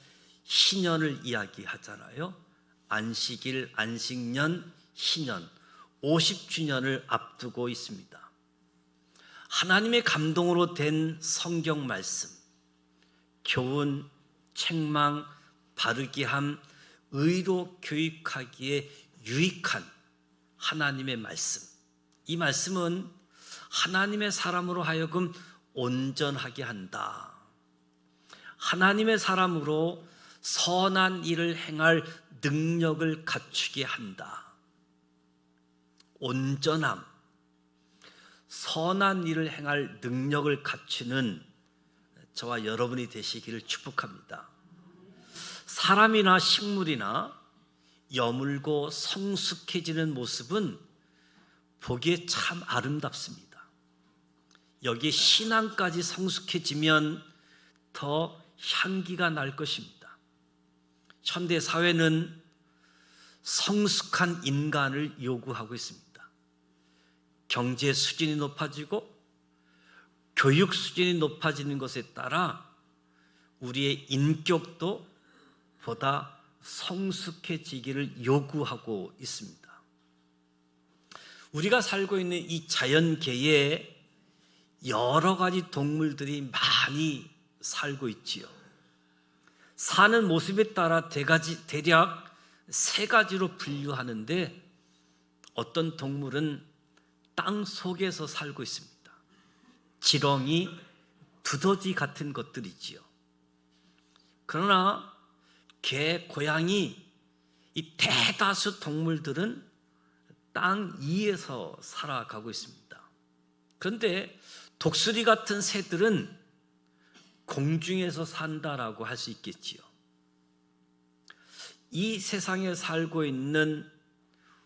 희년을 이야기하잖아요. 안식일, 안식년, 희년, 50주년을 앞두고 있습니다. 하나님의 감동으로 된 성경 말씀, 교훈, 책망, 바르게 함, 의로 교육하기에 유익한 하나님의 말씀. 이 말씀은 하나님의 사람으로 하여금 온전하게 한다. 하나님의 사람으로 선한 일을 행할 능력을 갖추게 한다. 온전함, 선한 일을 행할 능력을 갖추는 저와 여러분이 되시기를 축복합니다. 사람이나 식물이나 여물고 성숙해지는 모습은 보기에 참 아름답습니다. 여기에 신앙까지 성숙해지면 더 향기가 날 것입니다. 현대 사회는 성숙한 인간을 요구하고 있습니다. 경제 수준이 높아지고 교육 수준이 높아지는 것에 따라 우리의 인격도 보다 성숙해지기를 요구하고 있습니다. 우리가 살고 있는 이 자연계에 여러 가지 동물들이 많이 살고 있지요. 사는 모습에 따라 대략 3가지로 분류하는데 어떤 동물은 땅 속에서 살고 있습니다. 지렁이, 두더지 같은 것들이지요. 그러나 개, 고양이, 이 대다수 동물들은 땅 위에서 살아가고 있습니다. 그런데 독수리 같은 새들은 공중에서 산다라고 할 수 있겠지요. 이 세상에 살고 있는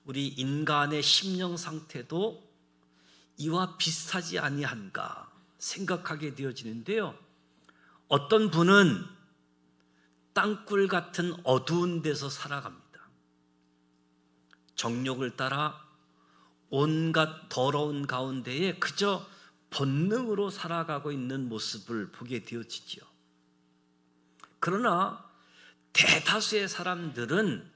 우리 인간의 심령 상태도 이와 비슷하지 아니한가 생각하게 되어지는데요. 어떤 분은 땅굴 같은 어두운 데서 살아갑니다. 정욕을 따라 온갖 더러운 가운데에 그저 본능으로 살아가고 있는 모습을 보게 되어지지요. 그러나 대다수의 사람들은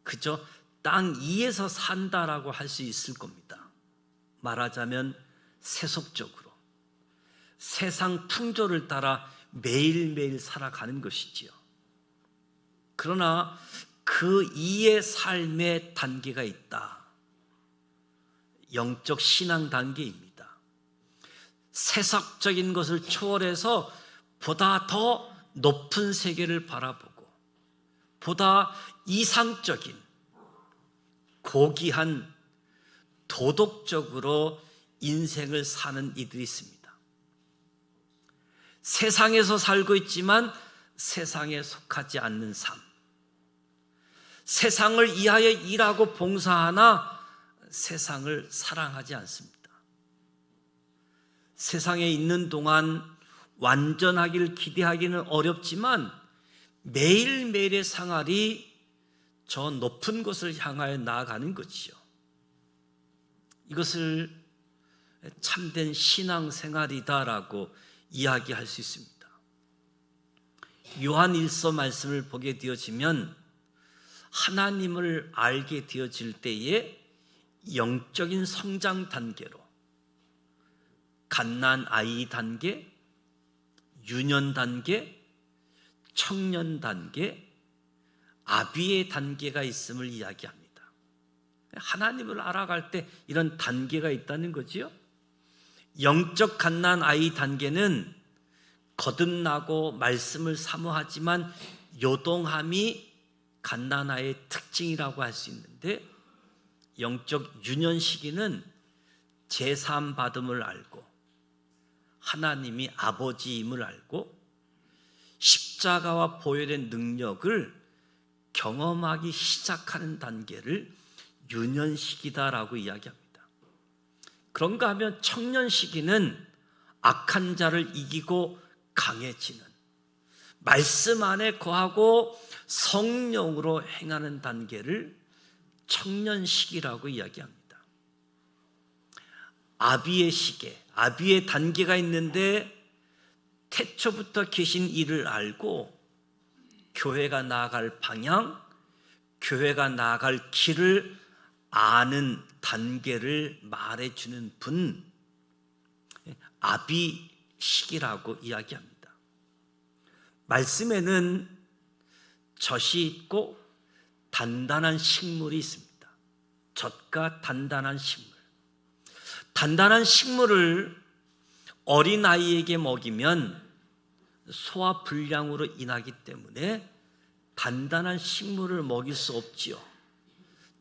그저 땅 위에서 산다라고 할 수 있을 겁니다. 말하자면 세속적으로 세상 풍조를 따라 매일매일 살아가는 것이지요. 그러나 그 이의 삶의 단계가 있다. 영적 신앙 단계입니다. 세상적인 것을 초월해서 보다 더 높은 세계를 바라보고 보다 이상적인 고귀한 도덕적으로 인생을 사는 이들이 있습니다. 세상에서 살고 있지만 세상에 속하지 않는 삶, 세상을 위하여 일하고 봉사하나 세상을 사랑하지 않습니다. 세상에 있는 동안 완전하기를 기대하기는 어렵지만 매일매일의 생활이 저 높은 곳을 향하여 나아가는 것이죠. 이것을 참된 신앙생활이다라고 이야기할 수 있습니다. 요한 1서 말씀을 보게 되어지면 하나님을 알게 되어질 때에 영적인 성장 단계로 갓난 아이 단계, 유년 단계, 청년 단계, 아비의 단계가 있음을 이야기합니다. 하나님을 알아갈 때 이런 단계가 있다는 거지요. 영적 갓난 아이 단계는 거듭나고 말씀을 사모하지만 요동함이 갓난 아이의 특징이라고 할 수 있는데, 영적 유년 시기는 제사함 받음을 알고 하나님이 아버지임을 알고 십자가와 보혈의 능력을 경험하기 시작하는 단계를 유년 시기다라고 이야기합니다. 그런가 하면 청년 시기는 악한 자를 이기고 강해지는, 말씀 안에 거하고 성령으로 행하는 단계를 청년 시기라고 이야기합니다. 아비의 시계, 아비의 단계가 있는데 태초부터 계신 이를 알고 교회가 나아갈 방향, 교회가 나아갈 길을 아는 단계를 말해주는 분, 아비 시기라고 이야기합니다. 말씀에는 젖이 있고 단단한 식물이 있습니다. 젖과 단단한 식물. 단단한 식물을 어린아이에게 먹이면 소화 불량으로 인하기 때문에 단단한 식물을 먹일 수 없지요.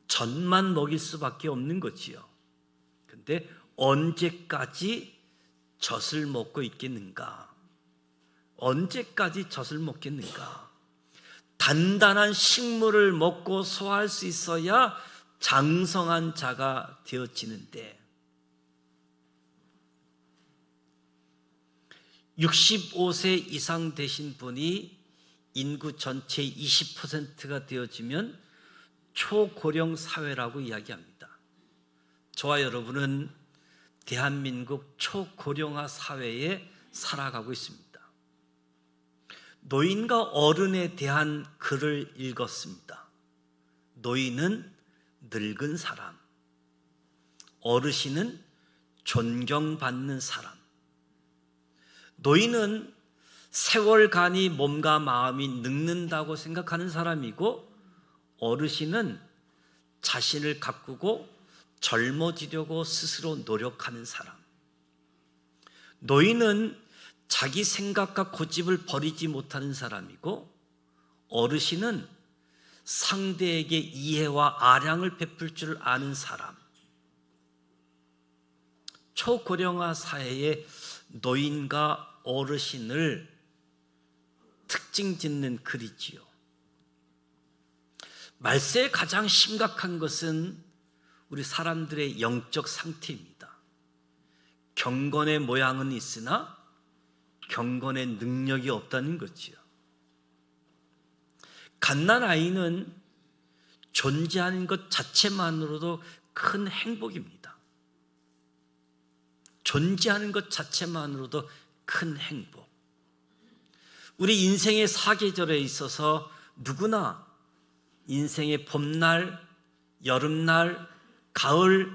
젖만 먹일 수밖에 없는 거지요. 근데 언제까지 젖을 먹고 있겠는가? 언제까지 젖을 먹겠는가? 단단한 식물을 먹고 소화할 수 있어야 장성한 자가 되어지는데, 65세 이상 되신 분이 인구 전체의 20%가 되어지면 초고령 사회라고 이야기합니다. 저와 여러분은 대한민국 초고령화 사회에 살아가고 있습니다. 노인과 어른에 대한 글을 읽었습니다. 노인은 늙은 사람, 어르신은 존경받는 사람. 노인은 세월간이 몸과 마음이 늙는다고 생각하는 사람이고, 어르신은 자신을 가꾸고 젊어지려고 스스로 노력하는 사람. 노인은 자기 생각과 고집을 버리지 못하는 사람이고, 어르신은 상대에게 이해와 아량을 베풀 줄 아는 사람. 초고령화 사회의 노인과 어르신을 특징 짓는 글이지요. 말세의 가장 심각한 것은 우리 사람들의 영적 상태입니다. 경건의 모양은 있으나 경건의 능력이 없다는 거지요. 갓난아이는 존재하는 것 자체만으로도 큰 행복입니다. 존재하는 것 자체만으로도 큰 행복. 우리 인생의 사계절에 있어서 누구나 인생의 봄날, 여름날, 가을,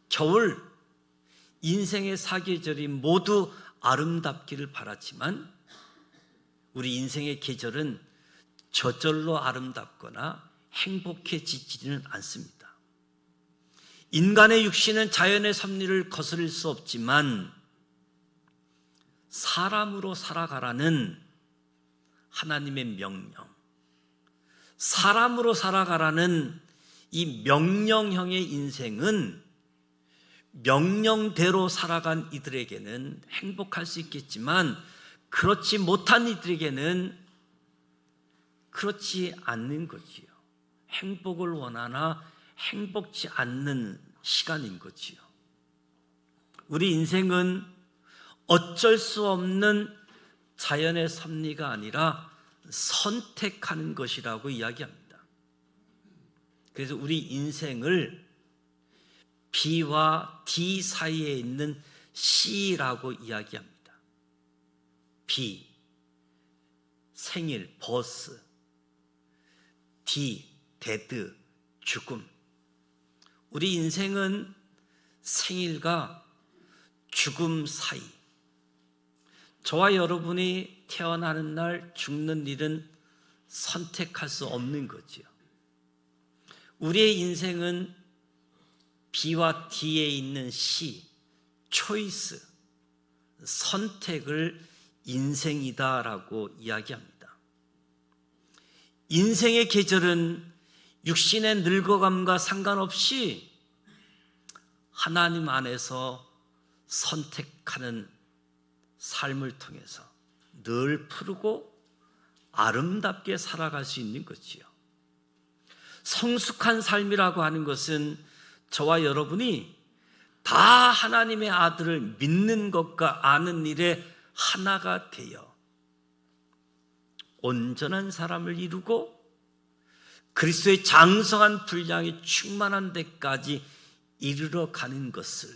겨울, 인생의 사계절이 모두 아름답기를 바라지만 우리 인생의 계절은 저절로 아름답거나 행복해지지는 않습니다. 인간의 육신은 자연의 섭리를 거스릴 수 없지만 사람으로 살아가라는 하나님의 명령, 사람으로 살아가라는 이 명령형의 인생은 명령대로 살아간 이들에게는 행복할 수 있겠지만 그렇지 못한 이들에게는 그렇지 않는 거지요. 행복을 원하나 행복지 않는 시간인 거지요. 우리 인생은 어쩔 수 없는 자연의 섭리가 아니라 선택하는 것이라고 이야기합니다. 그래서 우리 인생을 B와 D 사이에 있는 C라고 이야기합니다. B, 생일, 버스. D, 데드, 죽음. 우리 인생은 생일과 죽음 사이. 저와 여러분이 태어나는 날 죽는 일은 선택할 수 없는 거지요. 우리의 인생은 B와 D에 있는 C, 초이스, 선택을 인생이다라고 이야기합니다. 인생의 계절은 육신의 늙어감과 상관없이 하나님 안에서 선택하는 삶을 통해서 늘 푸르고 아름답게 살아갈 수 있는 거지요. 성숙한 삶이라고 하는 것은 저와 여러분이 다 하나님의 아들을 믿는 것과 아는 일에 하나가 되어 온전한 사람을 이루고 그리스도의 장성한 분량이 충만한 데까지 이르러 가는 것을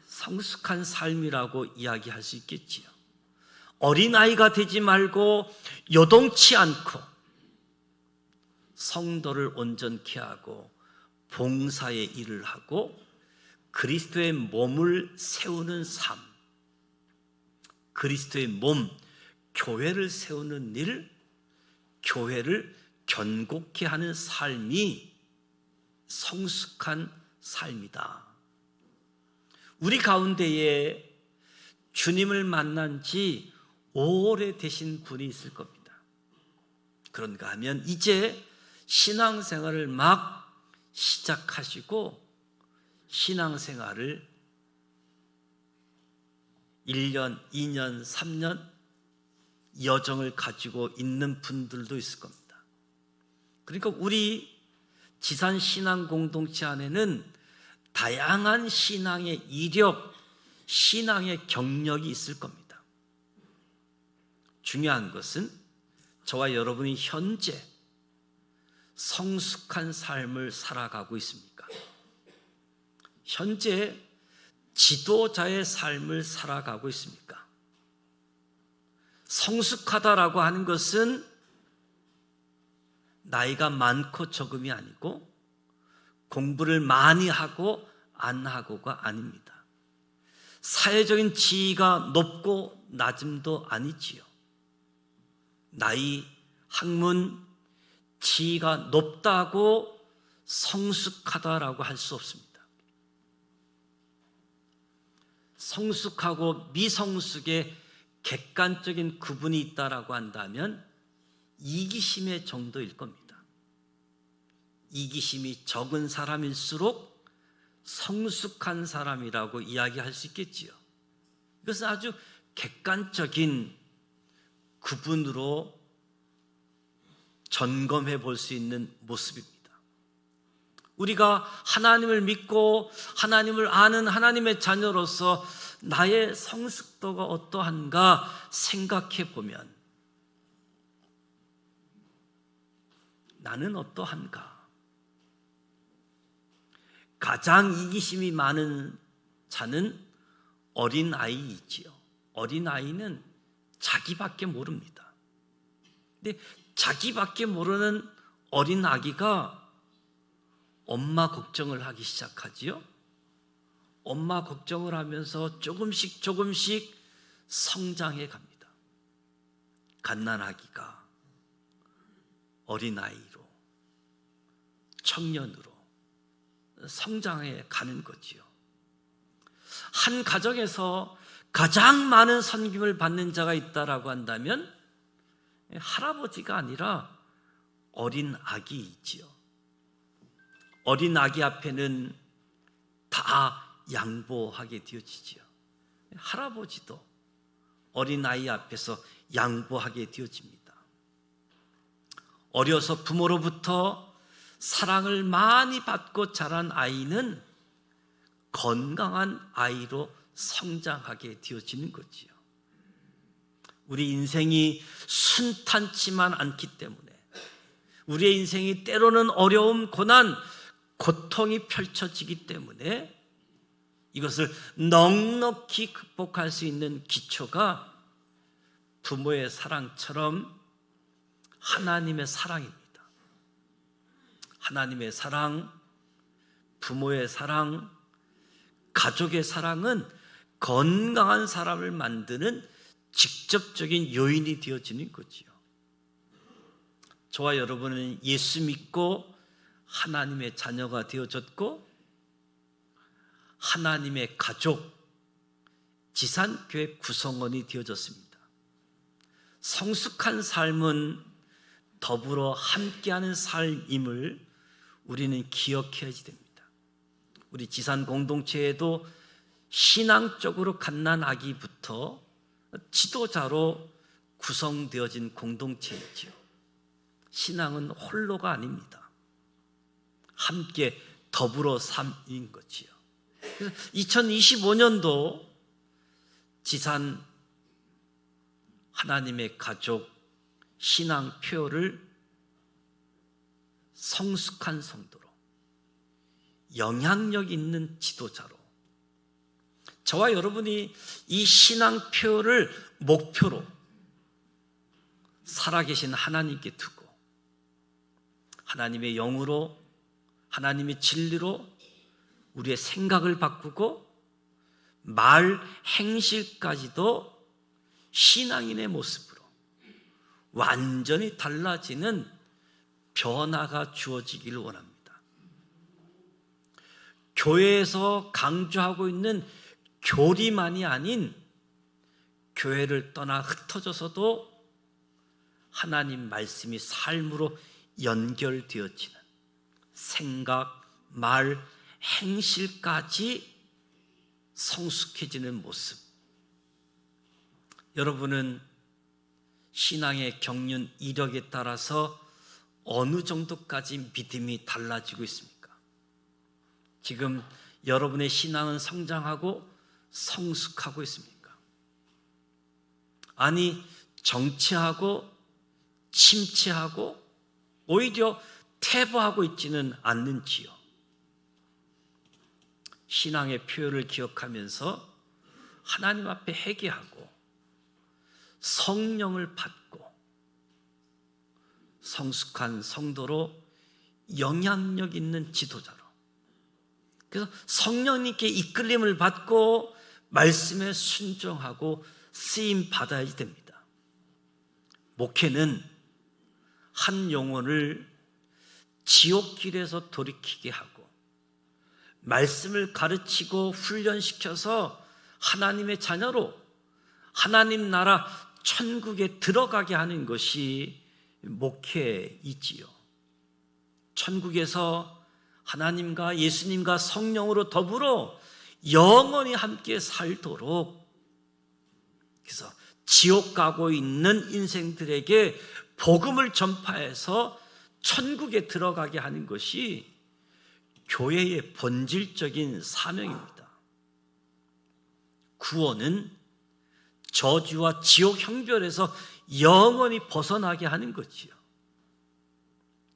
성숙한 삶이라고 이야기할 수 있겠지요. 어린아이가 되지 말고 요동치 않고 성도를 온전케 하고 봉사의 일을 하고 그리스도의 몸을 세우는 삶, 그리스도의 몸, 교회를 세우는 일, 교회를 견고케 하는 삶이 성숙한 삶이다. 우리 가운데에 주님을 만난 지 오래되신 분이 있을 겁니다. 그런가 하면 이제 신앙생활을 막 시작하시고 신앙생활을 1년, 2년, 3년 여정을 가지고 있는 분들도 있을 겁니다. 그러니까 우리 지산 신앙 공동체 안에는 다양한 신앙의 이력, 신앙의 경력이 있을 겁니다. 중요한 것은 저와 여러분이 현재 성숙한 삶을 살아가고 있습니까? 현재 지도자의 삶을 살아가고 있습니까? 성숙하다라고 하는 것은 나이가 많고 적음이 아니고 공부를 많이 하고 안 하고가 아닙니다. 사회적인 지위가 높고 낮음도 아니지요. 나이, 학문, 지위가 높다고 성숙하다라고 할 수 없습니다. 성숙하고 미성숙의 객관적인 구분이 있다라고 한다면 이기심의 정도일 겁니다. 이기심이 적은 사람일수록 성숙한 사람이라고 이야기할 수 있겠지요. 이것은 아주 객관적인 구분으로 점검해 볼 수 있는 모습입니다. 우리가 하나님을 믿고 하나님을 아는 하나님의 자녀로서 나의 성숙도가 어떠한가 생각해 보면 나는 어떠한가? 가장 이기심이 많은 자는 어린아이 있지요. 어린아이는 자기밖에 모릅니다. 근데 자기밖에 모르는 어린 아기가 엄마 걱정을 하기 시작하지요. 엄마 걱정을 하면서 조금씩 성장해 갑니다. 갓난아기가 어린아이로, 청년으로 성장해 가는 거지요. 한 가정에서 가장 많은 섬김을 받는 자가 있다라고 한다면 할아버지가 아니라 어린 아기 있지요. 어린 아기 앞에는 다 양보하게 되어지지요. 할아버지도 어린 아이 앞에서 양보하게 되어집니다. 어려서 부모로부터 사랑을 많이 받고 자란 아이는 건강한 아이로 성장하게 되어지는 거지요. 우리 인생이 순탄치만 않기 때문에 우리의 인생이 때로는 어려움, 고난, 고통이 펼쳐지기 때문에 이것을 넉넉히 극복할 수 있는 기초가 부모의 사랑처럼 하나님의 사랑입니다. 하나님의 사랑, 부모의 사랑, 가족의 사랑은 건강한 사람을 만드는 직접적인 요인이 되어지는 거지요. 저와 여러분은 예수 믿고 하나님의 자녀가 되어졌고 하나님의 가족, 지산교회 구성원이 되어졌습니다. 성숙한 삶은 더불어 함께하는 삶임을 우리는 기억해야지 됩니다. 우리 지산 공동체에도 신앙적으로 갓난아기부터 지도자로 구성되어진 공동체이지요. 신앙은 홀로가 아닙니다. 함께 더불어 삶인 거지요. 그래서 2025년도 지산 하나님의 가족 신앙 표를 성숙한 성도로, 영향력 있는 지도자로, 저와 여러분이 이 신앙 표를 목표로 살아계신 하나님께 두고 하나님의 영으로, 하나님의 진리로 우리의 생각을 바꾸고 말, 행실까지도 신앙인의 모습으로 완전히 달라지는 변화가 주어지기를 원합니다. 교회에서 강조하고 있는 교리만이 아닌 교회를 떠나 흩어져서도 하나님 말씀이 삶으로 연결되어지는 생각, 말, 행실까지 성숙해지는 모습. 여러분은 신앙의 경륜, 이력에 따라서 어느 정도까지 믿음이 달라지고 있습니까? 지금 여러분의 신앙은 성장하고 성숙하고 있습니까? 아니, 정체하고 침체하고 오히려 퇴보하고 있지는 않는지요. 신앙의 표현을 기억하면서 하나님 앞에 회개하고 성령을 받고 성숙한 성도로 영향력 있는 지도자로, 그래서 성령님께 이끌림을 받고 말씀에 순종하고 쓰임 받아야 됩니다. 목회는 한 영혼을 지옥길에서 돌이키게 하고 말씀을 가르치고 훈련시켜서 하나님의 자녀로 하나님 나라 천국에 들어가게 하는 것이 목회이지요. 천국에서 하나님과 예수님과 성령으로 더불어 영원히 함께 살도록, 그래서 지옥 가고 있는 인생들에게 복음을 전파해서 천국에 들어가게 하는 것이 교회의 본질적인 사명입니다. 구원은 저주와 지옥 형벌에서 영원히 벗어나게 하는 거지요.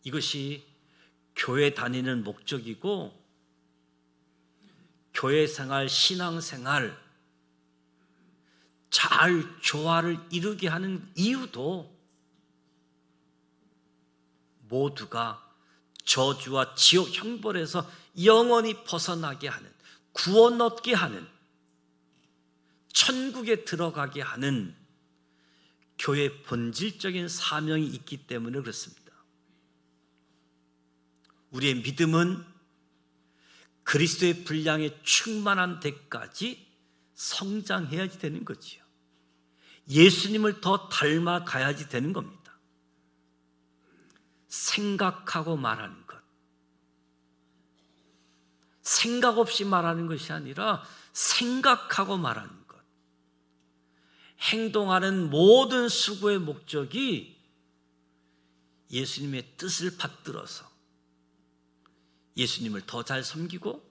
이것이 교회 다니는 목적이고 교회 생활, 신앙 생활, 잘 조화를 이루게 하는 이유도 모두가 저주와 지옥 형벌에서 영원히 벗어나게 하는, 구원 얻게 하는, 천국에 들어가게 하는 교회의 본질적인 사명이 있기 때문에 그렇습니다. 우리의 믿음은 그리스도의 분량에 충만한 데까지 성장해야지 되는 거지요. 예수님을 더 닮아가야지 되는 겁니다. 생각하고 말하는 것, 생각 없이 말하는 것이 아니라 생각하고 말하는 것, 행동하는 모든 수고의 목적이 예수님의 뜻을 받들어서 예수님을 더 잘 섬기고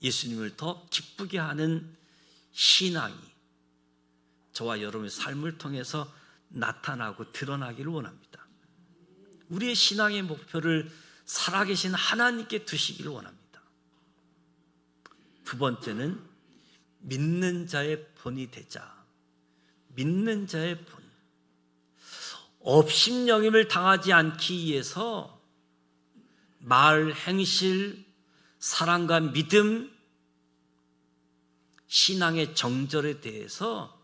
예수님을 더 기쁘게 하는 신앙이 저와 여러분의 삶을 통해서 나타나고 드러나기를 원합니다. 우리의 신앙의 목표를 살아계신 하나님께 두시기를 원합니다. 두 번째는 믿는 자의 본이 되자. 믿는 자의 본. 업신여김을 당하지 않기 위해서 말, 행실, 사랑과 믿음, 신앙의 정절에 대해서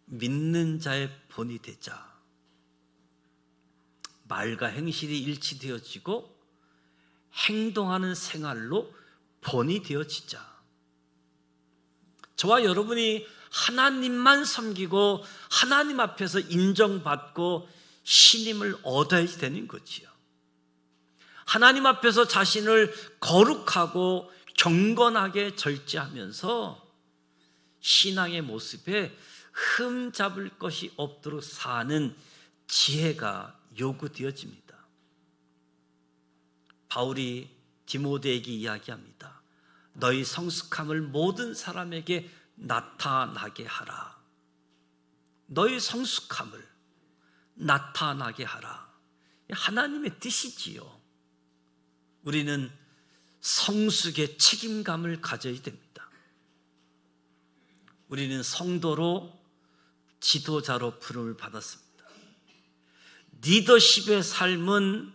믿는 자의 본이 되자. 말과 행실이 일치되어지고 행동하는 생활로 본이 되어지자. 저와 여러분이 하나님만 섬기고 하나님 앞에서 인정받고 신임을 얻어야 되는 거지요. 하나님 앞에서 자신을 거룩하고 경건하게 절제하면서 신앙의 모습에 흠 잡을 것이 없도록 사는 지혜가 요구되어집니다. 바울이 디모데에게 이야기합니다. 너희 성숙함을 모든 사람에게 나타나게 하라. 너희 성숙함을 나타나게 하라. 하나님의 뜻이지요. 우리는 성숙의 책임감을 가져야 됩니다. 우리는 성도로 지도자로 부름을 받았습니다. 리더십의 삶은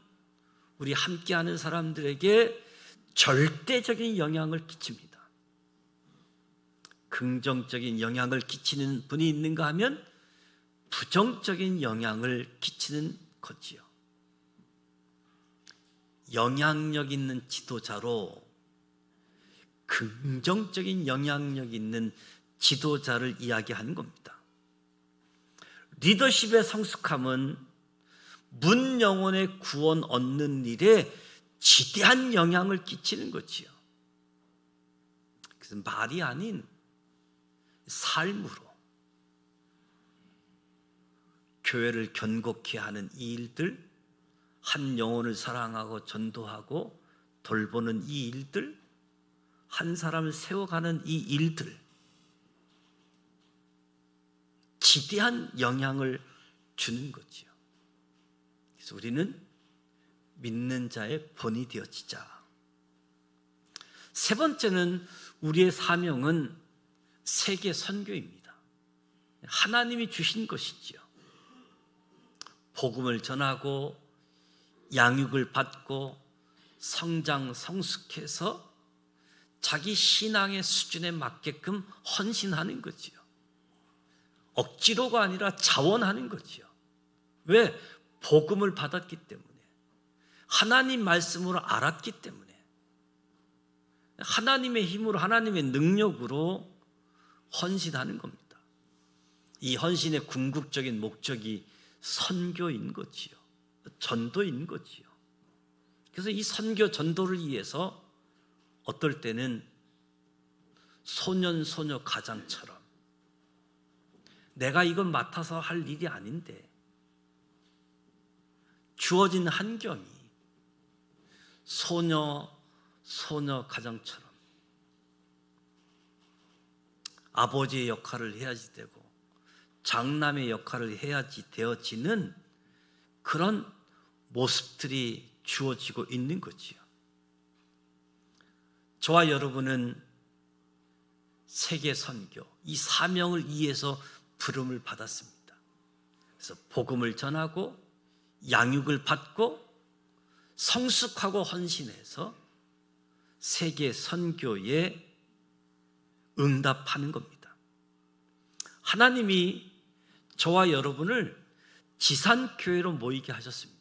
우리 함께하는 사람들에게 절대적인 영향을 끼칩니다. 긍정적인 영향을 끼치는 분이 있는가 하면 부정적인 영향을 끼치는 거지요. 영향력 있는 지도자로 긍정적인 영향력 있는 지도자를 이야기하는 겁니다. 리더십의 성숙함은 문 영혼의 구원 얻는 일에 지대한 영향을 끼치는 거지요. 그래서 말이 아닌 삶으로 교회를 견고케 하는 이 일들, 한 영혼을 사랑하고 전도하고 돌보는 이 일들, 한 사람을 세워가는 이 일들, 지대한 영향을 주는 거지요. 그래서 우리는 믿는 자의 본이 되어지자. 세 번째는 우리의 사명은 세계 선교입니다. 하나님이 주신 것이지요. 복음을 전하고 양육을 받고 성장 성숙해서 자기 신앙의 수준에 맞게끔 헌신하는 거지요. 억지로가 아니라 자원하는 거지요. 왜? 복음을 받았기 때문에, 하나님 말씀으로 알았기 때문에, 하나님의 힘으로, 하나님의 능력으로 헌신하는 겁니다. 이 헌신의 궁극적인 목적이 선교인 거지요. 전도인 거지요. 그래서 이 선교 전도를 위해서 어떨 때는 소년 소녀 가장처럼 내가 이건 맡아서 할 일이 아닌데 주어진 환경이 소녀 가장처럼 아버지의 역할을 해야지 되고 장남의 역할을 해야지 되어지는 그런 모습들이 주어지고 있는 거지요. 저와 여러분은 세계 선교 이 사명을 위해서 부름을 받았습니다. 그래서 복음을 전하고 양육을 받고 성숙하고 헌신해서 세계 선교에 응답하는 겁니다. 하나님이 저와 여러분을 지산교회로 모이게 하셨습니다.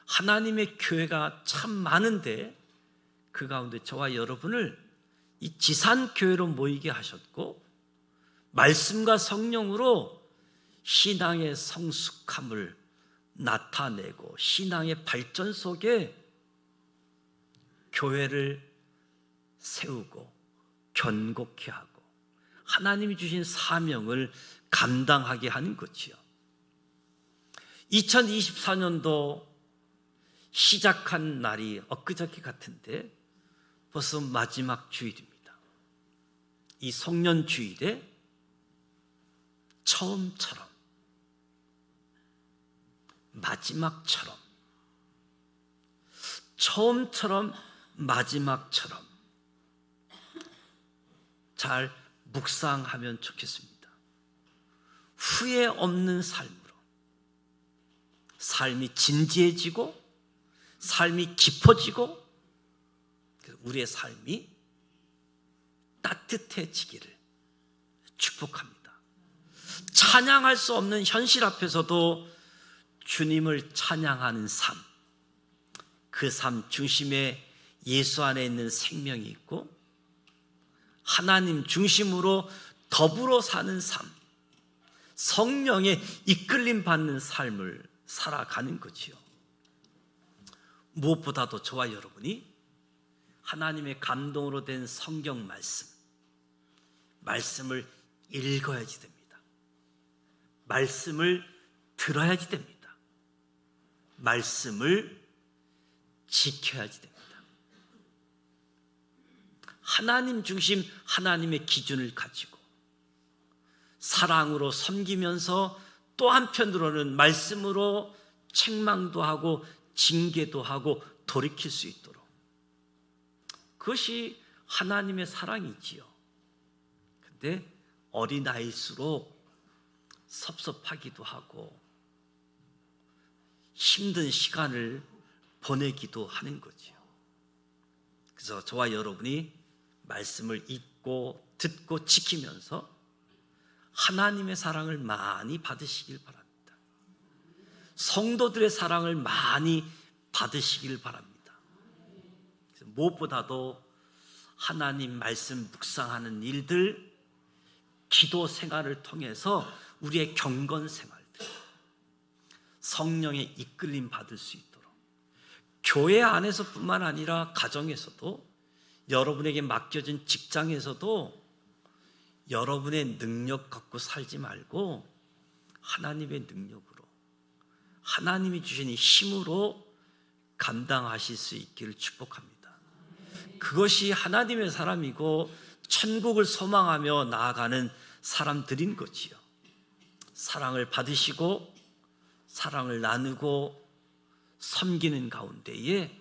하나님의 교회가 참 많은데 그 가운데 저와 여러분을 이 지산교회로 모이게 하셨고 말씀과 성령으로 신앙의 성숙함을 나타내고 신앙의 발전 속에 교회를 세우고 견고케 하고 하나님이 주신 사명을 감당하게 하는 것이요. 2024년도 시작한 날이 엊그저께 같은데 벌써 마지막 주일입니다. 이 송년 주일에 처음처럼 마지막처럼 처음처럼 마지막처럼 잘 묵상하면 좋겠습니다. 후회 없는 삶으로 삶이 진지해지고 삶이 깊어지고 우리의 삶이 따뜻해지기를 축복합니다. 찬양할 수 없는 현실 앞에서도 주님을 찬양하는 삶, 그 삶 중심에 예수 안에 있는 생명이 있고 하나님 중심으로 더불어 사는 삶, 성령의 이끌림 받는 삶을 살아가는 거지요. 무엇보다도 저와 여러분이 하나님의 감동으로 된 성경 말씀을 읽어야지 됩니다. 말씀을 들어야지 됩니다. 말씀을 지켜야지 됩니다. 하나님 중심 하나님의 기준을 가지고 사랑으로 섬기면서 또 한편으로는 말씀으로 책망도 하고 징계도 하고 돌이킬 수 있도록, 그것이 하나님의 사랑이지요. 근데 어린아이일수록 섭섭하기도 하고 힘든 시간을 보내기도 하는 거지요. 그래서 저와 여러분이 말씀을 읽고 듣고 지키면서 하나님의 사랑을 많이 받으시길 바랍니다. 성도들의 사랑을 많이 받으시길 바랍니다. 무엇보다도 하나님 말씀 묵상하는 일들, 기도 생활을 통해서 우리의 경건 생활들, 성령의 이끌림 받을 수 있도록 교회 안에서뿐만 아니라 가정에서도, 여러분에게 맡겨진 직장에서도 여러분의 능력 갖고 살지 말고 하나님의 능력으로, 하나님이 주신 이 힘으로 감당하실 수 있기를 축복합니다. 그것이 하나님의 사람이고 천국을 소망하며 나아가는 사람들인 거지요. 사랑을 받으시고 사랑을 나누고 섬기는 가운데에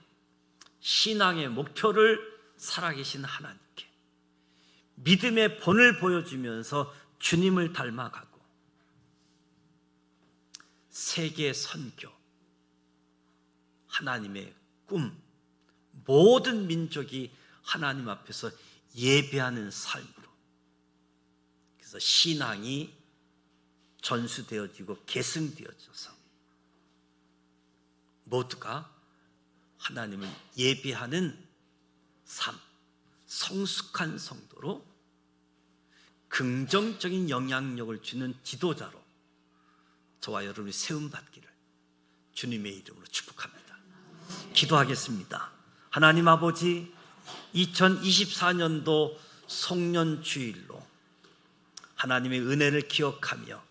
신앙의 목표를 살아계신 하나님께 믿음의 본을 보여주면서 주님을 닮아가고 세계 선교, 하나님의 꿈, 모든 민족이 하나님 앞에서 예배하는 삶으로, 그래서 신앙이 전수되어지고 계승되어져서 모두가 하나님을 예배하는 삶, 성숙한 성도로 긍정적인 영향력을 주는 지도자로 저와 여러분이 세움받기를 주님의 이름으로 축복합니다. 기도하겠습니다. 하나님 아버지, 2024년도 송년주일로 하나님의 은혜를 기억하며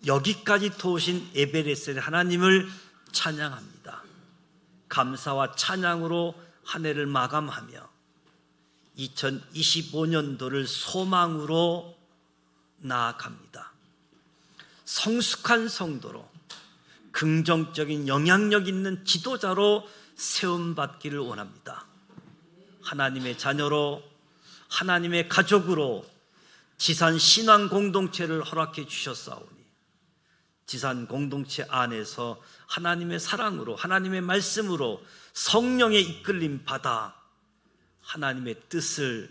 여기까지 도우신 에베레스의 하나님을 찬양합니다. 감사와 찬양으로 한 해를 마감하며 2025년도를 소망으로 나아갑니다. 성숙한 성도로 긍정적인 영향력 있는 지도자로 세움받기를 원합니다. 하나님의 자녀로 하나님의 가족으로 지산 신앙 공동체를 허락해 주셨사오니 지산 공동체 안에서 하나님의 사랑으로, 하나님의 말씀으로 성령의 이끌림 받아 하나님의 뜻을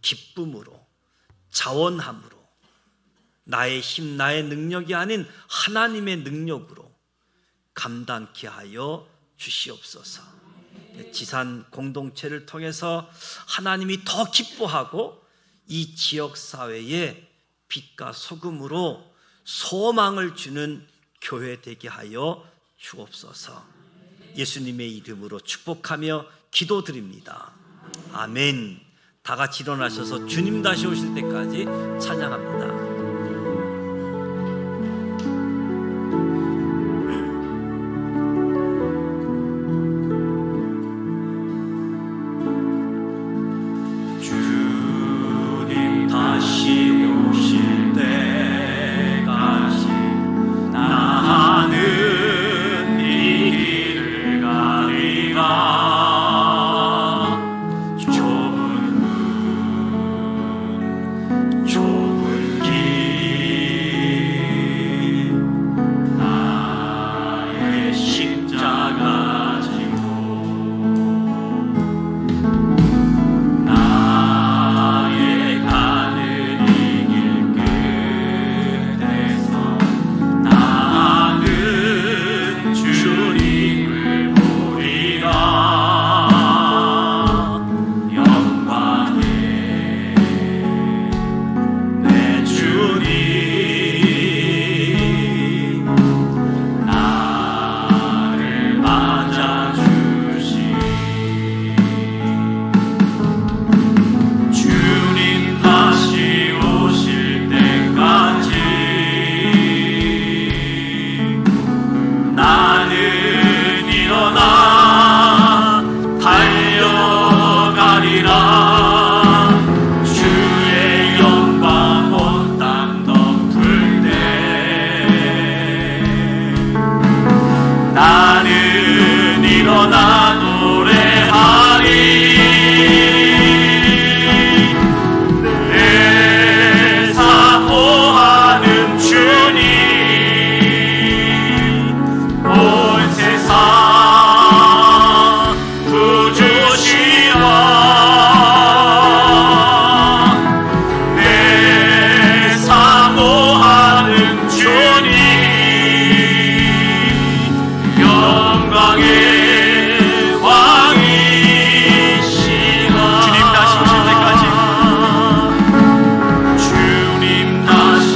기쁨으로, 자원함으로, 나의 힘, 나의 능력이 아닌 하나님의 능력으로 감당케 하여 주시옵소서. 지산 공동체를 통해서 하나님이 더 기뻐하고 이 지역 사회에 빛과 소금으로 소망을 주는 교회 되게 하여 주옵소서. 예수님의 이름으로 축복하며 기도드립니다. 아멘. 다 같이 일어나셔서 주님 다시 오실 때까지 찬양합니다. 주님 다시 오실 때까지 나는 이 길을 가리라. 좁은 길 나의 십자가 지고 나의 가는 이 길 끝에서 나는 주님을 보리라. 영광의 내 주님 나를 맞아주시. 주님 다시 오실 때까지 나는 일어나 달려가리라. 주의 영광 온 땅 덮을 때 나는 일어나 노래하리. 내 사모하는 주님 온 세상 구주시라. 내 사모하는 주님 영광의 왕이시라. 주님 다시 오실 때까지 주님 다시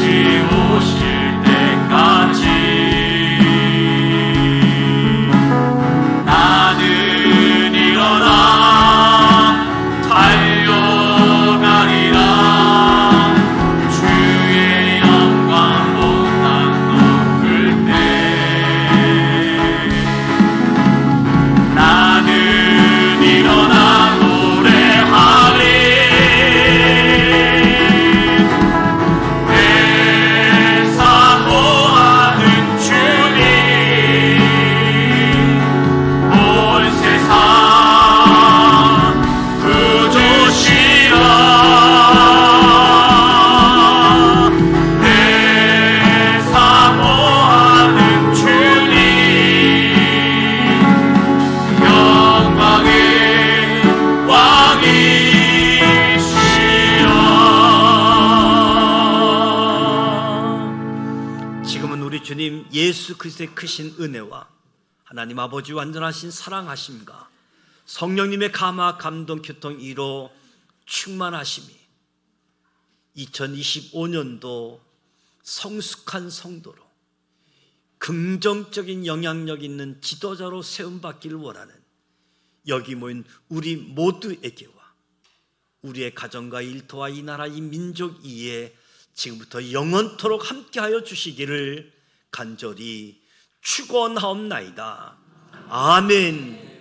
오실 때까지 나는 일어나 달려가리라. 주의 영광 온 땅 덮을 때 나는 일어나 노래하리. 내 사모하는 주님 온 세상 구주시라. 내 사모하는 주님 영광의 왕이시여. 지금은 우리 주님 예수 그리스도의 크신 은혜와 하나님 아버지 완전하신 사랑하심과 성령님의 감화 감동 교통 이로 충만하심이 2025년도 성숙한 성도로 긍정적인 영향력 있는 지도자로 세움받기를 원하는 여기 모인 우리 모두에게와 우리의 가정과 일터와 이 나라 이 민족 이에 지금부터 영원토록 함께하여 주시기를 간절히 축원하옵나이다. 아멘.